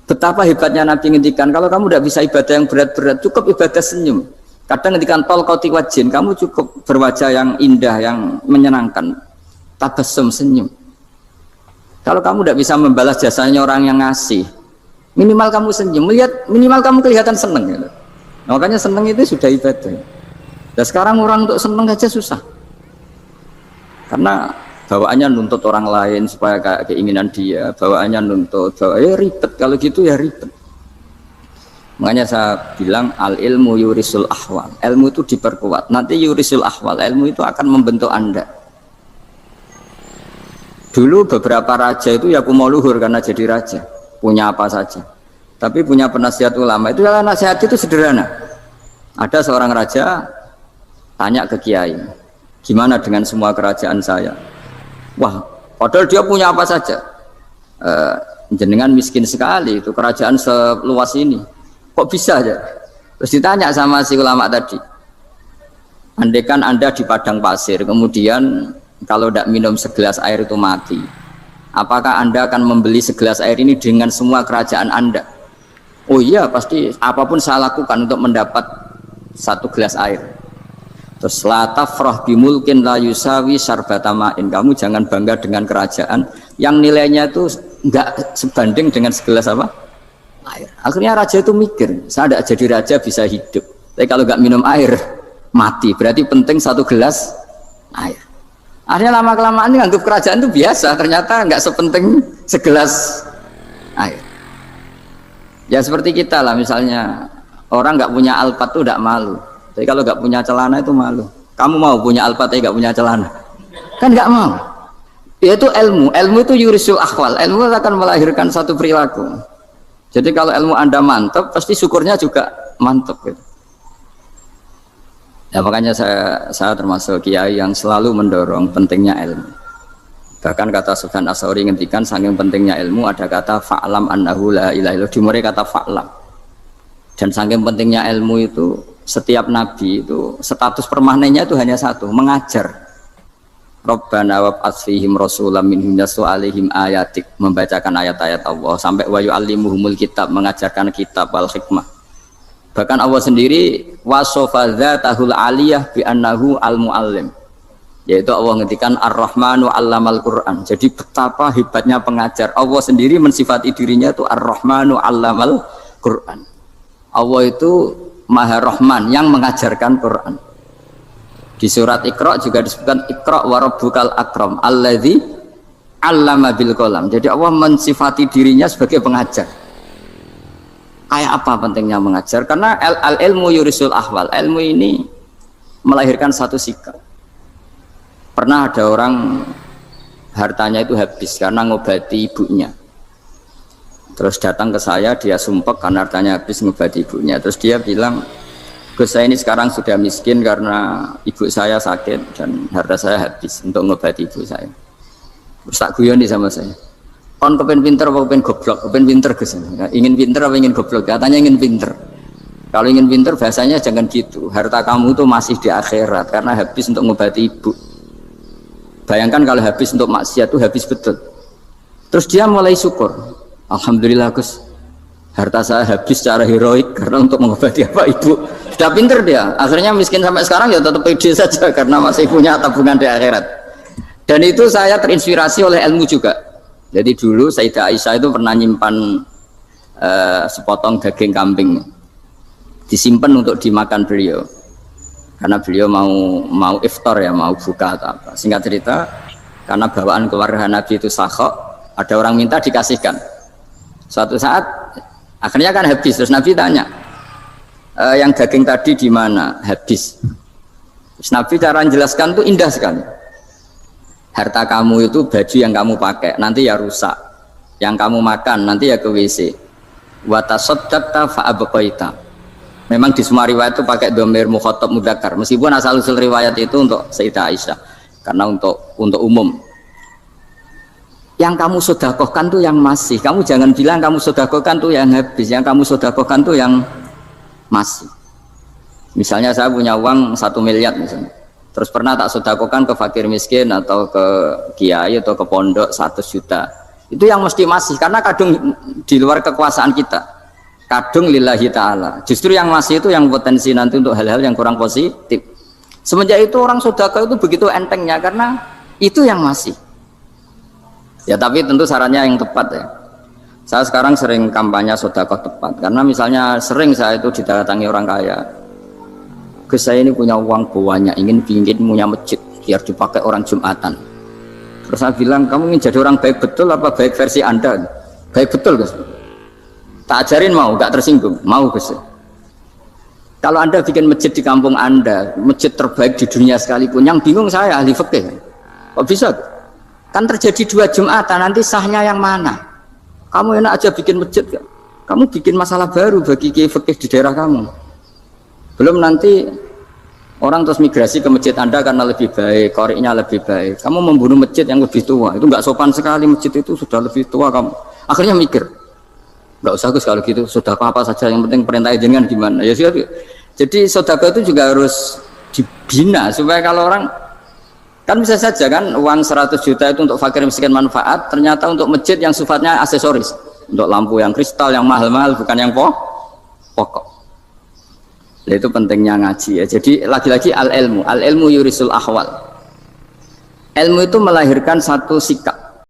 Speaker 2: betapa hebatnya Nabi ngendikan, kalau kamu tidak bisa ibadah yang berat-berat, cukup ibadah senyum. Kadang ngendikan tol qati wajhin, kamu cukup berwajah yang indah, yang menyenangkan. Tabassum, senyum. Kalau kamu tidak bisa membalas jasanya orang yang ngasih, minimal kamu senyum, lihat minimal kamu kelihatan seneng gitu. Makanya seneng itu sudah ibadah. Dan sekarang orang untuk seneng aja susah. Karena bawaannya nuntut orang lain supaya kayak keinginan dia, bawaannya nuntut, ribet. Kalau gitu ya ribet. Makanya saya bilang al ilmu yurisul ahwal, ilmu itu diperkuat. Nanti yurisul ahwal, ilmu itu akan membentuk Anda. Dulu beberapa raja itu ya mau luhur karena jadi raja, punya apa saja. Tapi punya penasihat ulama itu adalah nasihat itu sederhana. Ada seorang raja tanya ke kiai, gimana dengan semua kerajaan saya? Wah, padahal dia punya apa saja. jenengan miskin sekali, itu kerajaan seluas ini. Kok bisa aja? Terus ditanya sama si ulama tadi. Andaikan Anda di padang pasir, kemudian kalau tidak minum segelas air itu mati. Apakah Anda akan membeli segelas air ini dengan semua kerajaan Anda? Oh iya, pasti apapun saya lakukan untuk mendapat satu gelas air. Terus la tafrah bimulkin la yusawi syarbatamain. Kamu jangan bangga dengan kerajaan yang nilainya itu enggak sebanding dengan segelas apa? Air. Akhirnya raja itu mikir, saya tidak jadi raja bisa hidup. Tapi kalau enggak minum air mati. Berarti penting satu gelas air. Akhirnya lama-kelamaan ini anggap kerajaan itu biasa, ternyata nggak sepenting segelas air. Ya seperti kita lah, misalnya orang nggak punya alpat itu tidak malu, tapi kalau nggak punya celana itu malu. Kamu mau punya alpat tapi nggak punya celana? Kan nggak mau. Yaitu ilmu itu yurisul akhwal, ilmu akan melahirkan satu perilaku. Jadi kalau ilmu Anda mantap, pasti syukurnya juga mantap gitu. Ya makanya saya termasuk kiai yang selalu mendorong pentingnya ilmu. Bahkan kata Sufyan Ats-Tsauri ngendikan saking pentingnya ilmu ada kata fa'lam annahu la ilaha illallah, dimulai kata fa'lam. Dan saking pentingnya ilmu itu setiap nabi itu status permanennya itu hanya satu, mengajar. Rabbana wab'ats fihim rasulam minhum yatlu 'alaihim ayatik, membacakan ayat-ayat Allah sampai wa yu'allimuhumul kitab, mengajarkan kitab wal hikmah. Bahkan Allah sendiri wasofa dzatahul aliyah bi annahu al-muallim. Yaitu Allah ngendikan Ar-Rahmanu 'allamal Qur'an. Jadi betapa hebatnya pengajar. Allah sendiri mensifati dirinya itu Ar-Rahmanu 'allamal Qur'an. Allah itu Maha Rahman yang mengajarkan Quran. Di surat Iqra juga disebutkan Iqra wa rabbukal akram alladzi 'allama bil qalam. Jadi Allah mensifati dirinya sebagai pengajar. Kayak apa pentingnya mengajar? Karena ilmu yurisul ahwal. Ilmu ini melahirkan satu sikap. Pernah ada orang hartanya itu habis karena ngobati ibunya. Terus datang ke saya, dia sumpek karena hartanya habis ngobati ibunya. Terus dia bilang, Gus, saya ini sekarang sudah miskin karena ibu saya sakit dan harta saya habis untuk ngobati ibu saya. Terus tak guyon nih sama saya. Kon kepen pinter apa kepen goblok? Kepen pinter Gus. Ingin pinter apa ingin goblok? Katanya ingin pinter. Kalau ingin pinter bahasanya jangan gitu. Harta kamu itu masih di akhirat karena habis untuk ngobati ibu. Bayangkan kalau habis untuk maksiat itu habis betul. Terus dia mulai syukur. Alhamdulillah Gus, harta saya habis secara heroik karena untuk mengobati apa ibu. Sudah pinter dia. Akhirnya miskin sampai sekarang ya tetap pede saja karena masih punya tabungan di akhirat. Dan itu saya terinspirasi oleh ilmu juga. Jadi dulu Sayyidah Aisyah itu pernah nyimpan sepotong daging kambing, disimpan untuk dimakan beliau. Karena beliau mau iftar ya, mau buka atau apa. Singkat cerita, karena bawaan keluarga Nabi itu sakhok, ada orang minta dikasihkan. Suatu saat akhirnya kan habis. Terus Nabi tanya, yang daging tadi di mana? Habis. Terus Nabi cara menjelaskan itu indah sekali. Harta kamu itu baju yang kamu pakai nanti ya rusak, yang kamu makan nanti ya ke WC. Wa tasaddaqta fa abqaita. Memang di semua riwayat itu pakai dhamir mukhatab mudzakkar, meskipun asal usul riwayat itu untuk Sayyidah Aisyah karena untuk umum. Yang kamu sedekahkan tuh yang masih, kamu jangan bilang kamu sedekahkan tuh yang habis, yang kamu sedekahkan tuh yang masih. Misalnya saya punya uang 1 miliar misalnya, terus pernah tak sedekahkan ke fakir miskin atau ke kiai atau ke pondok 100 juta, itu yang mesti masih, karena kadung di luar kekuasaan kita. Kadung lillahi ta'ala. Justru yang masih itu yang potensi nanti untuk hal-hal yang kurang positif. Semenjak itu orang sedekah itu begitu entengnya karena itu yang masih. Ya tapi tentu sarannya yang tepat ya. Saya sekarang sering kampanye sedekah tepat karena misalnya sering saya itu didatangi orang kaya. Gus, saya ini punya uang banyak, ingin punya masjid biar dipakai orang Jumatan. Terus saya bilang, kamu ingin jadi orang baik betul apa baik versi Anda? Baik betul Gus. Tak ajarin mau, gak tersinggung, mau Gus. Kalau Anda bikin masjid di kampung Anda, masjid terbaik di dunia sekalipun, yang bingung saya ahli fikih. Kok bisa? Kan terjadi 2 Jumatan, nanti sahnya yang mana? Kamu enak aja bikin masjid, kamu bikin masalah baru bagi kiai fikih di daerah kamu. Belum nanti orang terus migrasi ke masjid Anda karena lebih baik, koriknya lebih baik. Kamu membunuh masjid yang lebih tua, itu nggak sopan sekali, masjid itu sudah lebih tua kamu. Akhirnya mikir, nggak usah Gus kalau gitu, sedekah apa saja yang penting perintah jenengan gimana. Ya sudah. Jadi sedekah itu juga harus dibina supaya kalau orang kan bisa saja kan uang 100 juta itu untuk fakir miskin manfaat, ternyata untuk masjid yang sifatnya aksesoris, untuk lampu yang kristal yang mahal-mahal bukan yang pokok. Nah, itu pentingnya ngaji ya. Jadi lagi-lagi al ilmu yurisul ahwal. Ilmu itu melahirkan satu sikap.